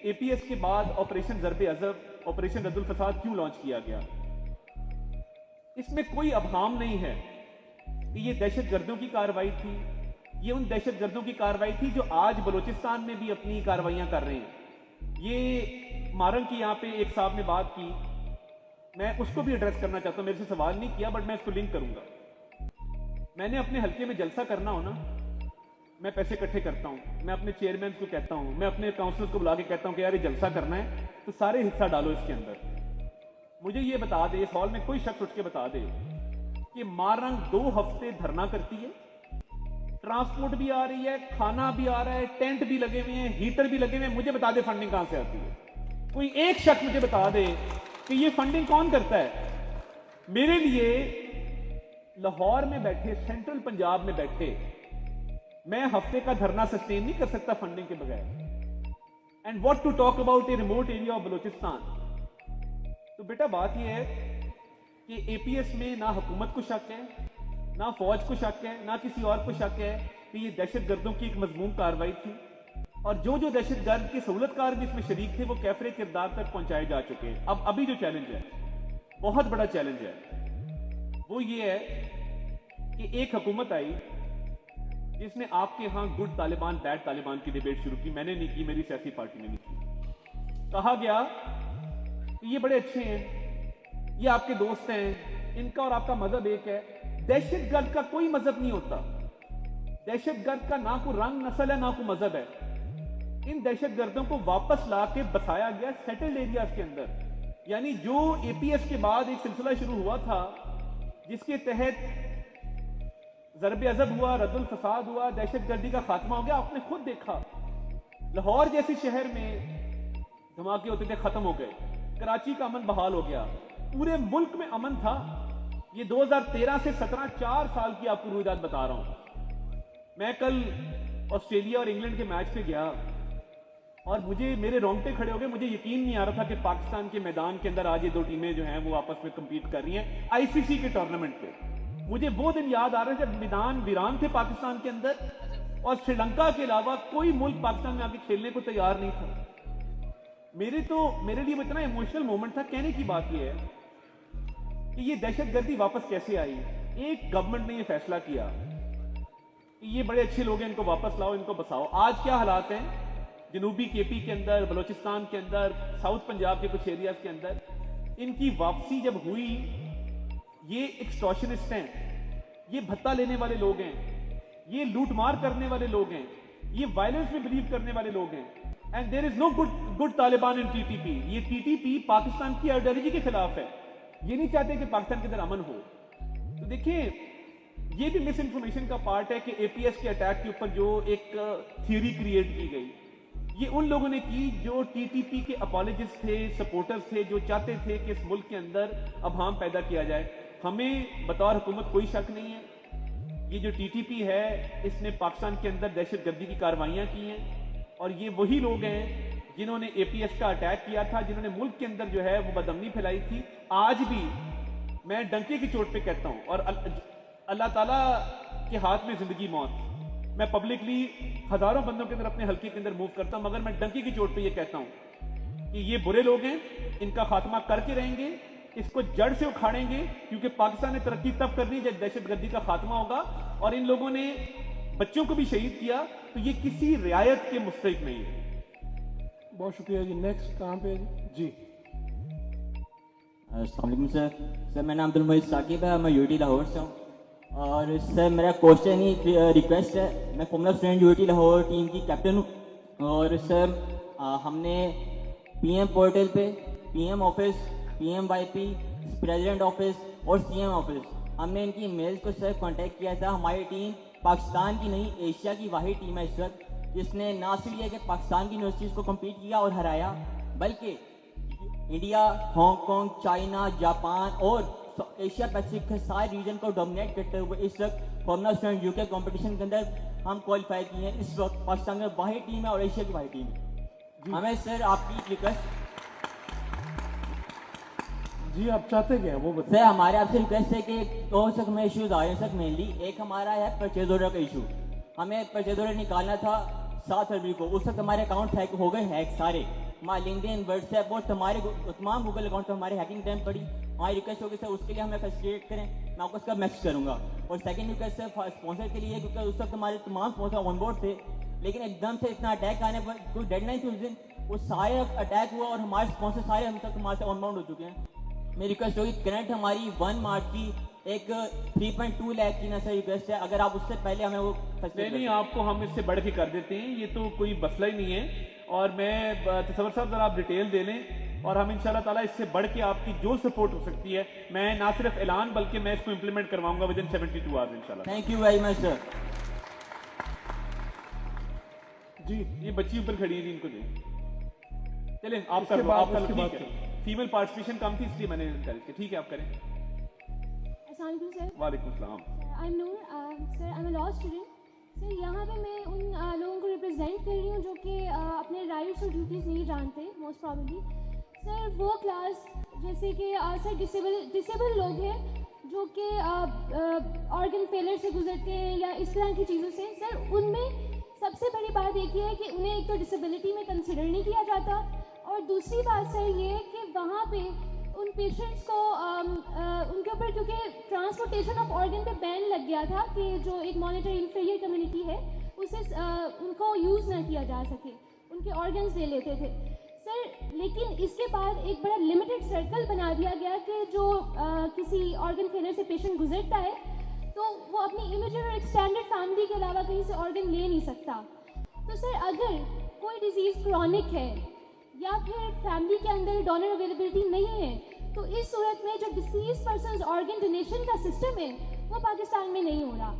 एपीएस के बाद ऑपरेशन ज़रबे अज़ब, ऑपरेशन रद्दुल फसाद क्यों लॉन्च किया गया? इसमें कोई अबहाम नहीं है कि ये दहशतगर्दों की कार्रवाई थी। ये उन दहशतगर्दों की कार्रवाई थी जो आज बलूचिस्तान में भी अपनी कार्रवाइयां कर रहे हैं। ये मारंग की यहाँ पे एक साहब ने बात की, मैं उसको भी एड्रेस करना चाहता हूं। मेरे से सवाल नहीं किया, बट मैं इसको लिंक करूंगा। मैंने अपने हल्के में जलसा करना हो ना, मैं पैसे इकट्ठे करता हूं, मैं अपने चेयरमैन को कहता हूं, मैं अपने काउंसलर्स को बुला के कहता हूं कि यार ये जलसा करना है तो सारे हिस्सा डालो इसके अंदर। मुझे ये बता दे, इस हॉल में कोई शख्स उठ के बता दे कि मारंग 2 हफ्ते धरना करती है, ट्रांसपोर्ट भी आ रही है, खाना भी आ रहा है, टेंट भी लगे हुए हैं, हीटर भी लगे हुए हैं, मुझे बता दे फंडिंग कहां से आती है? कोई एक शख्स मुझे बता दे कि ये फंडिंग कौन करता है? मेरे लिए लाहौर में बैठे, सेंट्रल पंजाब में बैठे, मैं हफ्ते का धरना सस्टेन नहीं कर सकता फंडिंग के बगैर। And what to talk about a remote area of Balochistan. तो बेटा बात यह है कि एपीएस में ना हुकूमत को शक है, ना फौज को शक है, ना किसी और को शक है कि ये दहशतगर्दों की एक मजमून कार्रवाई थी। और जो जो दहशतगर्द के सहूलतकार भी इसमें शरीक थे वो कैफरे किरदार तक पहुंचाए जा चुके हैं। अब अभी जो चैलेंज है, बहुत बड़ा चैलेंज है, वो ये है कि एक हुकूमत आई जिसने आपके यहां गुड तालिबान बैड तालिबान की डिबेट शुरू की। मैंने नहीं की, मेरी सियासी पार्टी ने नहीं की। कहा गया कि ये बड़े अच्छे हैं, ये आपके दोस्त हैं, इनका और आपका मजहब एक है। दहशतगर्द का कोई मजहब नहीं होता, दहशतगर्द का ना कोई रंग नस्ल है, ना कोई मजहब है। इन दहशतगर्दों को वापस ला के बसाया गया सेटल्ड एरियाज के अंदर। यानी जो एपीएस के बाद एक सिलसिला शुरू हुआ था जिसके तहत ज़रबे अज़ब हुआ, रद्दुल फसाद हुआ, दहशतगर्दी का खात्मा हो गया। आपने खुद देखा लाहौर जैसे शहर में धमाके होते थे, खत्म हो गए। कराची का अमन बहाल हो गया, पूरे मुल्क में अमन था। ये 2013 से 17 4 साल की आपको रुईदाद बता रहा हूं। मैं कल ऑस्ट्रेलिया और इंग्लैंड के मैच पे गया और मेरे रोंगटे खड़े हो गए। मुझे यकीन नहीं आ रहा था कि पाकिस्तान के मैदान के अंदर आज ये 2 टीमें जो हैं वो आपस में compete कर रही हैं आईसीसी के टूर्नामेंट पे। मुझे वो दिन याद आ रहे थे जब मैदान वीरान थे पाकिस्तान के अंदर और श्रीलंका के अलावा कोई मुल्क पाकिस्तान में आके खेलने को तैयार नहीं था। मेरे लिए इतना इमोशनल मोमेंट था। कहने की बात यह है कि ये दहशतगर्दी वापस कैसे आई। एक गवर्नमेंट ने ये फैसला किया कि ये बड़े अच्छे लोग हैं, इनको वापस लाओ, इनको बसाओ। आज क्या हालात हैं जनूबी केपी के अंदर, बलूचिस्तान के अंदर, साउथ पंजाब के कुछ एरियाज के अंदर, इनकी वापसी जब हुई, ये एक्सटॉर्शनिस्ट हैं, ये भत्ता लेने वाले लोग हैं, ये लूटमार करने वाले लोग हैं, ये वायलेंस में बिलीव करने वाले लोग हैं। And there is no good Taliban in TTP. ये टीटीपी पाकिस्तान की आइडियोलॉजी के खिलाफ है। ये नहीं चाहते कि पाकिस्तान के अंदर अमन हो। तो देखिए, ये भी मिस इन्फॉर्मेशन का पार्ट है कि एपीएस के अटैक के ऊपर जो एक थियरी क्रिएट की गई, ये उन लोगों ने की जो टीटीपी के अपॉलोजिस्ट थे, सपोर्टर्स थे, जो चाहते थे कि इस मुल्क के अंदर अभाम पैदा किया जाए। हमें बतौर हुकूमत कोई शक नहीं है, ये जो टीटीपी है इसने पाकिस्तान के अंदर दहशतगर्दी की कार्रवाइयां की हैं और ये वही लोग हैं जिन्होंने एपीएस का अटैक किया था, जिन्होंने मुल्क के अंदर जो है वो बदअमनी फैलाई थी। आज भी मैं डंके की चोट पे कहता हूं और अल्लाह ताला के हाथ में जिंदगी मौत। मैं पब्लिकली हजारों बंदों के अंदर अपने हल्के के अंदर मूव करता हूं, मगर मैं डंके की चोट पे ये कहता हूं कि ये बुरे लोग हैं, इनका खात्मा करके रहेंगे, इसको जड़ से उखाड़ेंगे, क्योंकि पाकिस्तान ने तरक्की तब करनी जब दहशतगर्दी का खात्मा होगा। और इन लोगों ने बच्चों को भी शहीद किया, तो ये किसी रियायत के मुस्तहिक नहीं है। बहुत शुक्रिया जी। नेक्स्ट कहाँ पे है जी? अस्सलाम वालेकुम सर, मेरा नाम अब्दुल मोहित साकिब है, मैं यूटी लाहौर से हूँ। और सर मेरा क्वेश्चन ही रिक्वेस्ट है, मैं farmer student UT Lahore team की कैप्टन हूँ। और सर हमने पीएम पोर्टल पे पीएम ऑफिस, पीएमवाईपी, प्रेसिडेंट ऑफिस और सीएम ऑफिस, हमने इनकी मेल्स को सर कांटेक्ट किया था। हमारी टीम पाकिस्तान की नहीं एशिया की वाहिद टीम है इस वक्त जिसने ना सिर्फ ये कि पाकिस्तान की यूनिवर्सिटीज़ को कम्पीट किया और हराया, बल्कि इंडिया, हांगकांग, चाइना, जापान और एशिया पैसिफिक के सारे रीजन को डोमिनेट करते हुए इस वक्त फॉर्मूला स्टूडेंट यूके कंपटीशन के अंदर हम क्वालिफाई किए हैं। इस वक्त पाकिस्तान में वाहिद टीम है और एशिया की वाहिद टीम है। हमें सर आपकी रिक्वेस्ट, जी आप चाहते क्या हैं वो बताइए। सर हमारे आपसे रिक्वेस्ट है कि दो सक में इश्यूज आ रहे हैं सर मेनली। एक हमारा है परचेज ऑर्डर का इशू, हमें परचेज ऑर्डर निकालना था 7 फरवरी को। उस वक्त हमारे अकाउंट हैक हो गए, हैक सारे हमारे लिंक्डइन, व्हाट्सएप और तमाम गूगल अकाउंट पर हमारे हैकिंग टाइम पड़ी। हमारी रिक्वेस्ट होगी सर उसके लिए हमें फैसिलिटेट करें, मैं आपको उसका मैसेज करूंगा। और सेकंड रिक्वेस्ट सर स्पॉन्सर के लिए, क्योंकि उस वक्त हमारे तमाम स्पॉन्सर ऑन बोर्ड थे, लेकिन एकदम से इतना अटैक आने पर कोई डेडलाइन थी उस दिन, वो सारे अटैक हुआ और हमारे स्पॉन्सर सारे हम तक हमारे से ऑन बाउंड हो चुके हैं। मेरी रिक्वेस्ट होगी करंट हमारी 1 मार्च की एक 3.2 लाख की ना सर रिक्वेस्ट है, अगर आप उससे पहले हमें वो नहीं, आपको हम इससे बढ़ के कर देते हैं, ये तो कोई मसला ही नहीं है। और मैं तसव्वुर साहब जरा आप डिटेल दे लें और हम इंशाल्लाह ताला इससे बढ़ के आपकी जो सपोर्ट हो सकती है, मैं ना सिर्फ ऐलान बल्कि मैं इसको इंप्लीमेंट करवाऊंगा विद इन 72 आवर्स इंशाल्लाह। Thank you very much sir. जी ये बच्ची ऊपर खड़ी है, इनको दें। चलें आप इसके कर लो, बाद- आप कर इसके लो, बाद ठीक है। फीमेल पार्टिसिपेशन कम थी इसलिए मैंने encourage किया। ठीक है आप करें। अस्सलाम वालेकुम सर। वालेकुम सलाम। I am Noor sir, I am a law student sir. यहाँ पे मैं उन लोगों को रिप्रेजेंट कर रही हूँ जो कि अपने राइट्स और ड्यूटीज़ नहीं जानते मोस्ट प्रॉब्लली सर। वो क्लास जैसे कि सर डिसेबल लोग हैं जो कि ऑर्गन फेलियर से गुजरते हैं या इस तरह की चीज़ों से सर, उनमें सबसे बड़ी बात एक ही है कि उन्हें एक तो डिसेबिलिटी में कंसिडर नहीं किया जाता, और दूसरी बात सर ये कि वहाँ पे उन पेशेंट्स को उनके ऊपर, क्योंकि ट्रांसपोर्टेशन ऑफ ऑर्गन पे बैन लग गया था कि जो एक मॉनिटरी इन्फीरियर कम्युनिटी है उसे उनको यूज़ ना किया जा सके, उनके ऑर्गन्स ले लेते थे सर। लेकिन इसके बाद एक बड़ा लिमिटेड सर्कल बना दिया गया कि जो किसी ऑर्गन फेलियर से पेशेंट गुजरता है तो वो अपनी इमीडिएट और एक्सटेंडेड फैमिली के अलावा कहीं से ऑर्गन ले नहीं सकता। तो सर अगर कोई डिजीज़ क्रॉनिक है या फिर फैमिली के अंदर डोनर अवेलेबिलिटी नहीं है तो इस सूरत में जो डिसीज पर्सन ऑर्गन डोनेशन का सिस्टम है वो पाकिस्तान में नहीं हो रहा।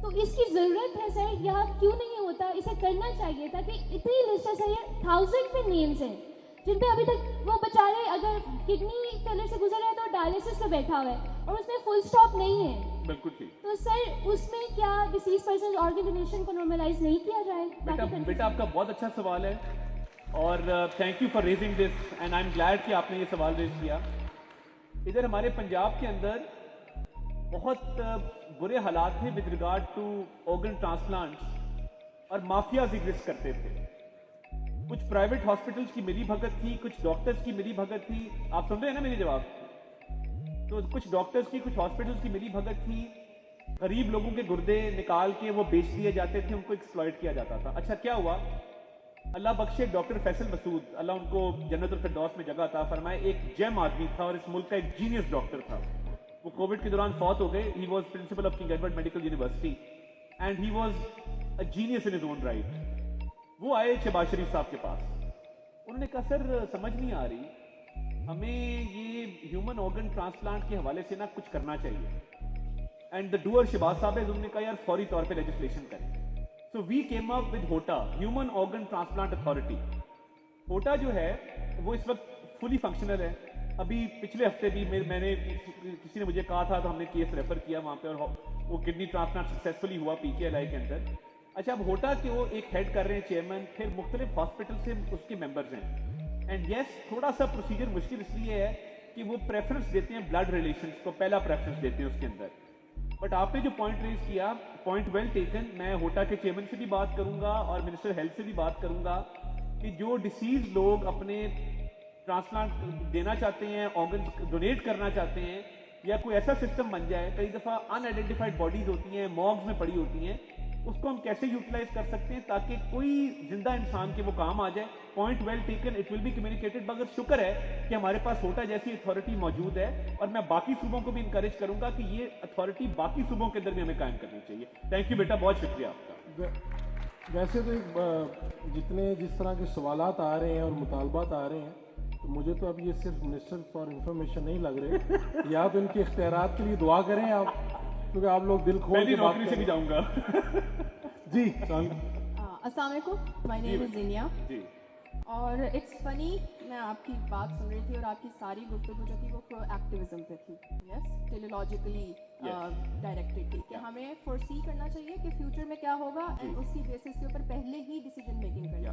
तो इसकी ज़रूरत है सर, यहाँ क्यों नहीं होता, इसे करना चाहिए ताकि इतनी लिस्ट है सर, 1000 पे नेम्स हैं जिन पे अभी तक वो बेचारे अगर किडनी फेलियर से गुजर रहे हैं तो डायलिसिस पे बैठा हुआ है और उसमें फुल स्टॉप नहीं है। बिल्कुल ठीक। तो सर उसमें क्या डिसीज पर्सन ऑर्गन डोनेशन को नॉर्मलाइज नहीं किया जाए? बेटा आपका बहुत अच्छा सवाल है और thank you for raising this and I am glad कि आपने ये सवाल रेज किया। इधर हमारे पंजाब के अंदर बहुत बुरे हालात थे with regard to organ transplants और माफियाज एग्जिस्ट करते थे। कुछ प्राइवेट हॉस्पिटल्स की मिली भगत थी, कुछ डॉक्टर्स की मिली भगत थी। आप सुन रहे हैं ना मेरे जवाब? तो कुछ डॉक्टर्स की, कुछ हॉस्पिटल्स की मिली भगत थी। गरीब लोगों के गुर्दे निकाल के वो बेच दिए जाते थे, उनको एक्सप्लॉइट किया जाता था। अच्छा क्या हुआ, अल्लाह बख्शे डॉक्टर फैसल मसूद, अल्लाह उनको जन्नतुल फिरदौस में जगह अता फरमाए, एक जेम आदमी था और इस मुल्क का एक जीनियस डॉक्टर था। वो कोविड के दौरान फौत हो गए। He was principle of king Edward medical university and he was a genius in his own right. वो आए शहबाज शरीफ साहब के पास, उन्होंने कहा सर समझ नहीं आ रही, हमें ये ह्यूमन ऑर्गन ट्रांसप्लांट के हवाले से ना कुछ करना चाहिए। एंड द डूअर शहबाज साहब है, उन्होंने कहा यार फौरी तौर पे लेजिस्लेशन करें। So we came up with HOTA, human organ transplant authority. HOTA जो है वो इस वक्त फुली फंक्शनल है। अभी पिछले हफ्ते भी मैंने किसी ने मुझे कहा था तो हमने केस रेफर किया वहाँ पे और वो किडनी ट्रांसप्लांट सक्सेसफुली हुआ PKLI के अंदर। अच्छा अब होटा के वो एक हेड कर रहे हैं चेयरमैन, फिर मुख्तलिफ हॉस्पिटल से उसके मेंबर्स हैं। एंड यस थोड़ा सा प्रोसीजर मुश्किल इसलिए है कि वो प्रेफरेंस देते हैं ब्लड रिलेशंस को, पहला प्रेफरेंस देते हैं उसके अंदर। बट आपने जो पॉइंट रेज किया, पॉइंट वेल टेकन। मैं होटा के चेयरमैन से भी बात करूंगा और मिनिस्टर हेल्थ से भी बात करूंगा कि जो डिसीज लोग अपने ट्रांसप्लांट देना चाहते हैं, ऑर्गन डोनेट करना चाहते हैं, या कोई ऐसा सिस्टम बन जाए, कई दफ़ा अनआइडेंटिफाइड बॉडीज होती हैं, मॉर्ग्स में पड़ी होती हैं, उसको हम कैसे यूटिलाइज कर सकते हैं ताकि कोई जिंदा इंसान के वो काम आ जाए। Point well taken, it will be communicated. मगर शुक्र है कि हमारे पास होटा जैसी अथॉरिटी मौजूद है और मैं बाकी सूबों को भी इंकरेज करूंगा कि ये अथॉरिटी बाकी सूबों के अंदर भी हमें कायम करनी चाहिए। थैंक यू बेटा, बहुत शुक्रिया आपका। वैसे तो जितने जिस तरह के सवालात आ रहे हैं और मुतालबात आ रहे हैं, तो मुझे तो अब ये सिर्फ मिनिस्टर फॉर इंफॉर्मेशन नहीं लग रहे, या तो इनके इख्तियारात के लिए दुआ करें आप क्योंकि आप लोग दिल खोल पहली के बात नौकरी से भी करें। जाऊंगा। जी चांद अस्सलाम वालेकुम, माय नेम इज़ जिनिया। जी और इट्स फनी, मैं आपकी बात सुन रही थी और आपकी सारी गुफ्तगू जो थी वो प्रो एक्टिविज्म पे थी, यस, टेलीलॉजिकली डायरेक्टेड थी कि हमें फोरसी करना चाहिए कि फ्यूचर में क्या होगा एंड उसकी बेसिस के ऊपर पहले ही डिसीजन मेकिंग करना।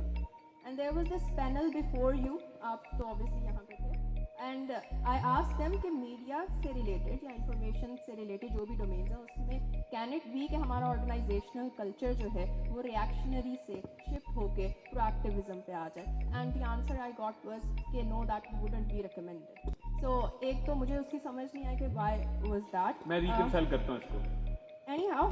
And there was this panel before you, आप तो ऑब्वियसली यहाँ पे थे, एंड आई आस्क्ड देम कि मीडिया से रिलेटेड या इंफॉर्मेशन से रिलेटेड जो भी डोमेन्स हैं उसमें कैन इट बी कि हमारा ऑर्गेनाइजेशनल कल्चर जो है वो रिएक्शनरी से शिफ्ट होके प्रोएक्टिविज्म पे आ जाए। And the answer I got was कि no, that wouldn't be recommended. सो एक तो मुझे उसकी समझ नहीं आई कि व्हाई वाज दैट। मैं रिकंसाइल करता हूँ इसको। एनी हाउ,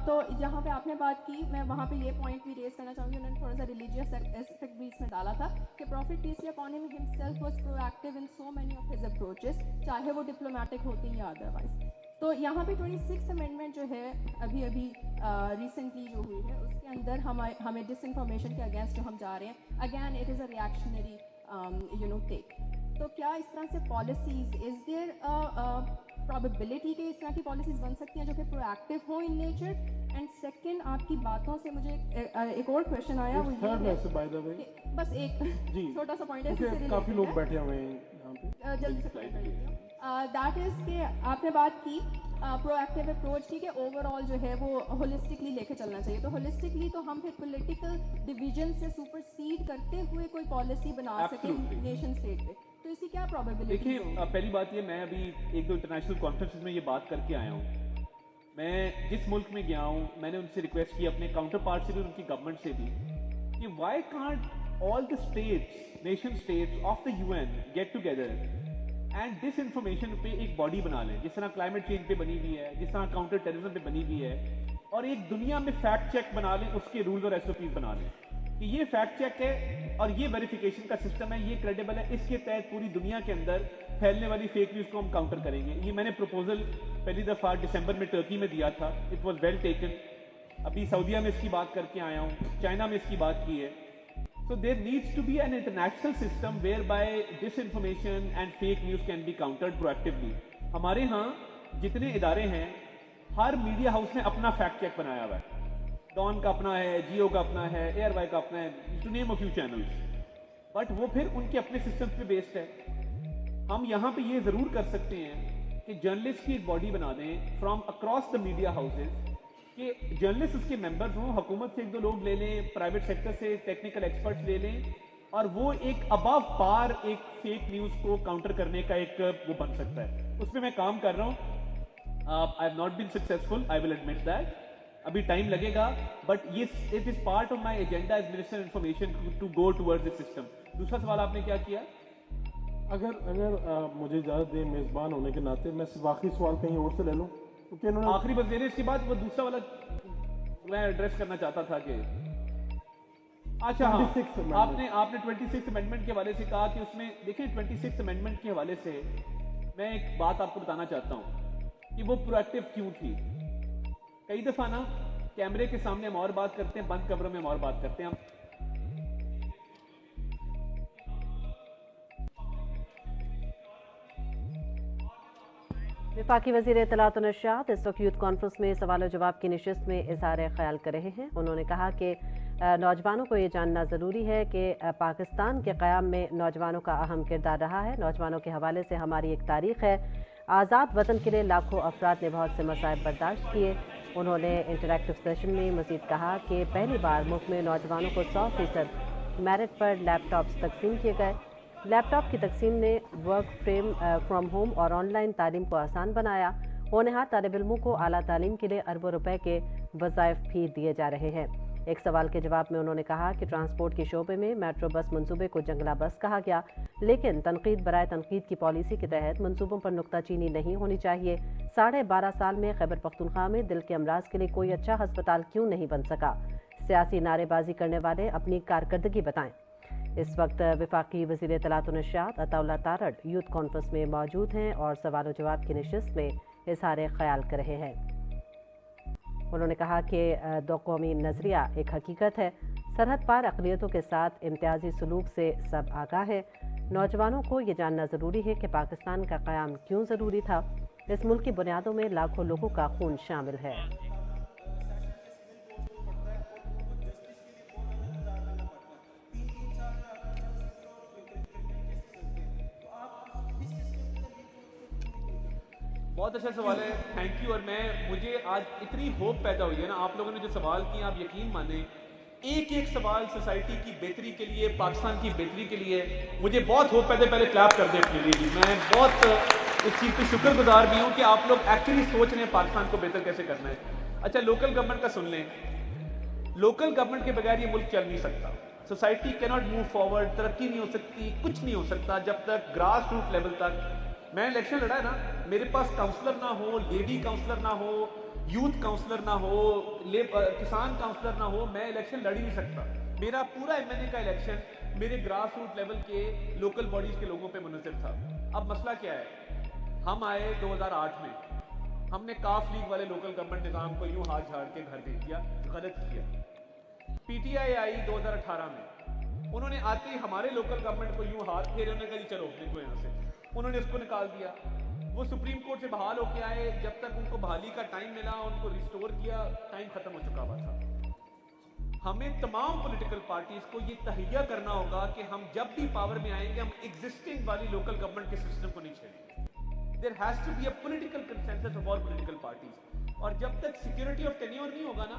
तो जहाँ पे आपने बात की, मैं वहाँ पे ये पॉइंट भी रेज करना चाहूँगी, उन्होंने थोड़ा सा रिलीजियस एस्पेक्ट भी इसमें डाला था कि prophet peace be upon him himself was proactive in so many of his approaches, चाहे वो डिप्लोमेटिक होती या अदरवाइज। तो यहाँ पे 26th अमेंडमेंट जो है अभी रिसेंटली जो हुई है उसके अंदर हमें डिसइंफॉर्मेशन के अगेंस्ट जो हम जा रहे हैं, again it is a reactionary take. तो क्या इस तरह से पॉलिसीज, इज देयर प्रोबेबिलिटी कि इस तरह की पॉलिसीज बन सकती हैं जो कि प्रोएक्टिव हो इन नेचर? एंड सेकंड, आपकी बातों से मुझे एक और क्वेश्चन आया, वो थर्ड ये वैसे बाय द वे कि बस एक जी छोटा सा पॉइंट है, इससे क्योंकि related काफी लोग है। बैठे हुए हैं यहाँ पे। जल्दी से कर लेती हूँ। दैट इज़ कि आपने बात की प्रोएक्टिव अप्रोच की कि ओवरऑल जो है वो होलिस्टिकली लेके चलना चाहिए। तो होलिस्टिकली तो हम फिर पॉलिटिकल डिवीजन से सुपरसीड करते हुए कोई पॉलिसी बना सकें Absolutely. नेशन स्टेट पे, तो इसकी क्या प्रोबेबिलिटी देखिए, पहली बात ये, मैं अभी एक दो इंटरनेशनल कॉन्फ्रेंसेस में ये बात करके आया हूँ। मैं जिस मुल्क में गया हूँ मैंने उनसे रिक्वेस्ट की, अपने काउंटर पार्ट से भी, उनकी गवर्नमेंट से भी, कि why can't all the states, nation states of the UN get together and disinformation पे एक बॉडी बना लें, जिस तरह क्लाइमेट चेंज पे बनी हुई है, जिस तरह काउंटर टेररिज्म पे बनी हुई है, और एक दुनिया में फैक्ट चेक बना लें, उसके रूल्स और एसओपीज बना लें कि ये फैक्ट चेक है और ये वेरिफिकेशन का सिस्टम है, ये क्रेडिबल है, इसके तहत पूरी दुनिया के अंदर फैलने वाली फेक न्यूज़ को हम काउंटर करेंगे। ये मैंने प्रपोजल पहली दफ़ा दिसंबर में टर्की में दिया था, इट वॉज वेल टेकन। अभी सऊदीया में इसकी बात करके आया हूँ, चाइना में इसकी बात की है। So there needs to be an international system whereby disinformation and fake news can be countered proactively. हमारे यहाँ जितने इदारे हैं, हर मीडिया हाउस ने अपना फैक्ट चेक बनाया हुआ है। डॉन का अपना है, जियो का अपना है, एयरवाई का अपना है, to name a few channels. But वो फिर उनके अपने सिस्टम पे बेस्ड है। हम यहाँ पे ये जरूर कर सकते हैं कि जर्नलिस्ट की एक बॉडी बना दें from across the media houses, कि जर्नलिस्ट उसके मेंबर्स हों, हुकूमत से एक दो लोग ले लें, प्राइवेट सेक्टर से टेक्निकल एक्सपर्ट्स ले लें, और वो एक अबव पार एक फेक न्यूज़ को काउंटर करने का एक वो बन सकता है। उस पर मैं काम कर रहा हूँ। I have not been successful, I will admit that, अभी टाइम लगेगा, बट ये it is part of my agenda as minister information to go towards this system. दूसरा सवाल आपने क्या किया? अगर मुझे इजाज़त दें मेज़बान होने के नाते, मैं सिर्फ आखिरी सवाल कहीं और से ले लूँ, क्योंकि इन्होंने आखिरी बस दे रहे, इसके बाद वो दूसरा वाला मैं एड्रेस करना चाहता था कि अच्छा हाँ, 26th amendment। आपने 26th अमेंडमेंट के हवाले से कहा कि उसमें देखिए 26th अमेंडमेंट के हवाले से मैं एक बात आपको बताना चाहता हूँ कि वो प्रोएक्टिव क्यों थी। कई दफा ना कैमरे के सामने हम और बात करते हैं, बंद कमरों में हम और बात करते हैं। हम वफाकी वज़ीर इत्तलात और नशरियात इस वक्त यूथ कॉन्फ्रेंस में सवाल और जवाब की नशिस्त में इज़हार ख्याल कर रहे हैं। उन्होंने कहा कि नौजवानों को ये जानना ज़रूरी है कि पाकिस्तान के क़याम में नौजवानों का अहम किरदार रहा है। नौजवानों के हवाले से हमारी एक तारीख़ है। आज़ाद वतन के लिए लाखों अफराद ने बहुत से मसाइब बर्दाश्त किए। उन्होंने इंटरैक्टिव सेशन में मज़ीद कहा कि पहली बार मुल्क में नौजवानों को 100% मेरिट पर लैपटॉप्स तकसीम किए गए। लैपटॉप की तकसीम ने वर्क फ्रॉम होम और ऑनलाइन तालीम को आसान बनाया। होनहार तालिब इल्मों को आला तालीम के लिए अरबों रुपए के वज़ाइफ भी दिए जा रहे हैं। एक सवाल के जवाब में उन्होंने कहा कि ट्रांसपोर्ट के शोबे में मेट्रो बस मंसूबे को जंगला बस कहा गया, लेकिन तनकीद बराए तनकीद की पॉलिसी के तहत मंसूबों पर नुक्ताचीनी नहीं होनी चाहिए। 12.5 साल में खैबर पख्तूनख्वा में दिल के अमराज के लिए कोई अच्छा अस्पताल क्यों नहीं बन सका? सियासी नारेबाजी करने वाले अपनी कारकर्दगी बताएं। इस वक्त वफाकी वज़ीर इत्तलात और नशरियात अताउल्लाह तारड़ यूथ कॉन्फ्रेंस में मौजूद हैं और सवाल और जवाब की नशिस्त में इज़हार ख्याल कर रहे हैं। उन्होंने कहा कि दो कौमी नज़रिया एक हकीकत है। सरहद पार अक़लियतों के साथ इम्तियाजी सलूक से सब आगाह है। नौजवानों को ये जानना ज़रूरी है कि पाकिस्तान का क़याम क्यों ज़रूरी था। इस मुल्क की बुनियादों में लाखों लोगों का खून शामिल है। बहुत अच्छा सवाल है, थैंक यू। और मुझे आज इतनी होप पैदा हुई है ना, आप लोगों ने जो सवाल किए, आप यकीन माने एक एक सवाल सोसाइटी की बेहतरी के लिए, पाकिस्तान की बेहतरी के लिए मुझे बहुत होप पैदा। पहले क्लैप कर दे अपने लिए। मैं बहुत इस चीज़ पे शुक्रगुजार भी हूँ कि आप लोग एक्चुअली सोच रहे हैं पाकिस्तान को बेहतर कैसे करना है। अच्छा, लोकल गवर्नमेंट का सुन लें। लोकल गवर्नमेंट के बगैर ये मुल्क चल नहीं सकता। Society can not move forward, तरक्की नहीं हो सकती, कुछ नहीं हो सकता जब तक ग्रास रूट लेवल तक। मैं इलेक्शन लड़ा है ना, मेरे पास काउंसलर ना हो, लेडी काउंसलर ना हो, यूथ काउंसलर ना हो, किसान काउंसलर ना हो, मैं इलेक्शन लड़ ही नहीं सकता। मेरा पूरा एमएनए का इलेक्शन मेरे ग्रास रूट लेवल के लोकल बॉडीज के लोगों पे मुनसर था। अब मसला क्या है, हम आए 2008 में, हमने काफ लीग वाले लोकल गवर्नमेंट निज़ाम को यूं हाथ झाड़ के घर भेज दिया, गलत किया। पीटीआई आई 2018 में, उन्होंने आते ही हमारे लोकल गवर्नमेंट को यूं हाथ फेरे, उन्होंने कहा चलो निकलो यहाँ से, उन्होंने उसको निकाल दिया। वो सुप्रीम कोर्ट से बहाल होके आए, जब तक उनको बहाली का टाइम मिला, उनको रिस्टोर किया, टाइम खत्म हो चुका हुआ था। हमें तमाम पॉलिटिकल पार्टीज को ये तहैया करना होगा कि हम जब भी पावर में आएंगे, हम एग्जिस्टिंग वाली लोकल गवर्नमेंट के सिस्टम को नहीं छेड़ेंगे। There has to be a political consensus of all political parties. और जब तक सिक्योरिटी ऑफ टेन्योर नहीं होगा ना,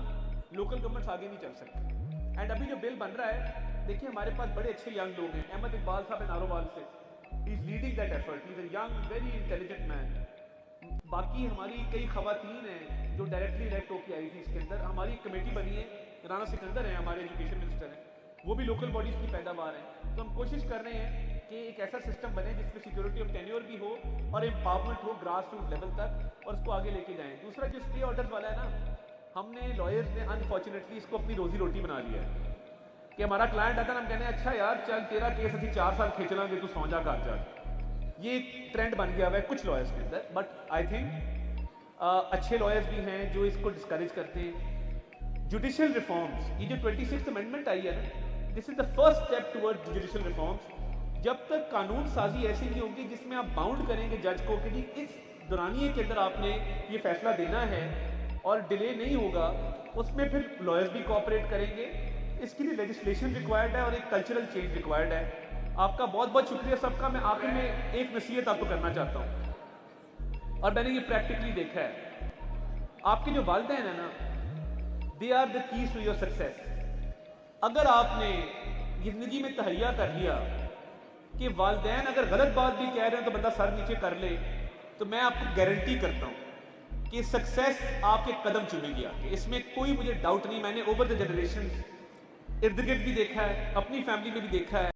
लोकल गवर्नमेंट्स आगे नहीं चल सकती। एंड अभी जो बिल बन रहा है, देखिए हमारे पास बड़े अच्छे यंग लोग हैं। अहमद इकबाल साहब है नारोवाल से, he is leading that effort, he is a young very intelligent man। बाकी हमारी कई खवातीन हैं जो डायरेक्टली इलेक्ट होकर आई थी इसके अंदर। हमारी कमेटी बनी है, राना सिकंदर हैं हमारे एजुकेशन मिनिस्टर हैं, वो भी लोकल बॉडीज की पैदावार है। तो हम कोशिश कर रहे हैं कि एक ऐसा सिस्टम बने जिसमें सिक्योरिटी ऑफ टेन्योर भी हो और एम्पावरमेंट हो ग्रास रूट लेवल तक, और उसको आगे लेके जाएं। दूसरा जो स्टे ऑर्डर वाला है ना, हमने लॉयर्स ने अनफॉर्चुनेटली इसको अपनी रोजी रोटी बना लिया है कि हमारा क्लाइंट आता है, हम कहते हैं अच्छा यार चल तेरा केस अभी 4 साल खींच लांगे, तू सौ जा घर जा। ये ट्रेंड बन गया हुआ है कुछ लॉयर्स के अंदर। बट आई थिंक अच्छे लॉयर्स भी हैं जो इसको डिस्करेज करते हैं। जुडिशियल रिफॉर्म्स, ये जो 26th अमेंडमेंट आई है ना, this is the first step towards judicial reforms. जब तक कानून साजी ऐसी नहीं होगी जिसमें आप बाउंड करेंगे जज को कि जी इस दौरानिए के अंदर आपने ये फैसला देना है और डिले नहीं होगा, उसमें फिर लॉयर्स भी कोऑपरेट करेंगे। इसके लिए लेजिस्लेशन रिक्वायर्ड है और एक कल्चरल चेंज रिक्वायर्ड है। आपका बहुत बहुत शुक्रिया सबका। मैं आखिर में एक नसीहत आपको करना चाहता हूँ, और मैंने ये प्रैक्टिकली देखा है। आपके जो वालिदैन है ना, they are the keys to your success. अगर आपने जिंदगी में तहैया कर लिया कि वालिदैन अगर गलत बात भी कह रहे हैं तो बंदा सर नीचे कर ले, तो मैं आपको गारंटी करता हूँ कि सक्सेस आपके कदम चुमेगी आके, इसमें कोई मुझे डाउट नहीं। मैंने ओवर द जनरेशन इर्द गिर्द भी देखा है, अपनी फैमिली में भी देखा है।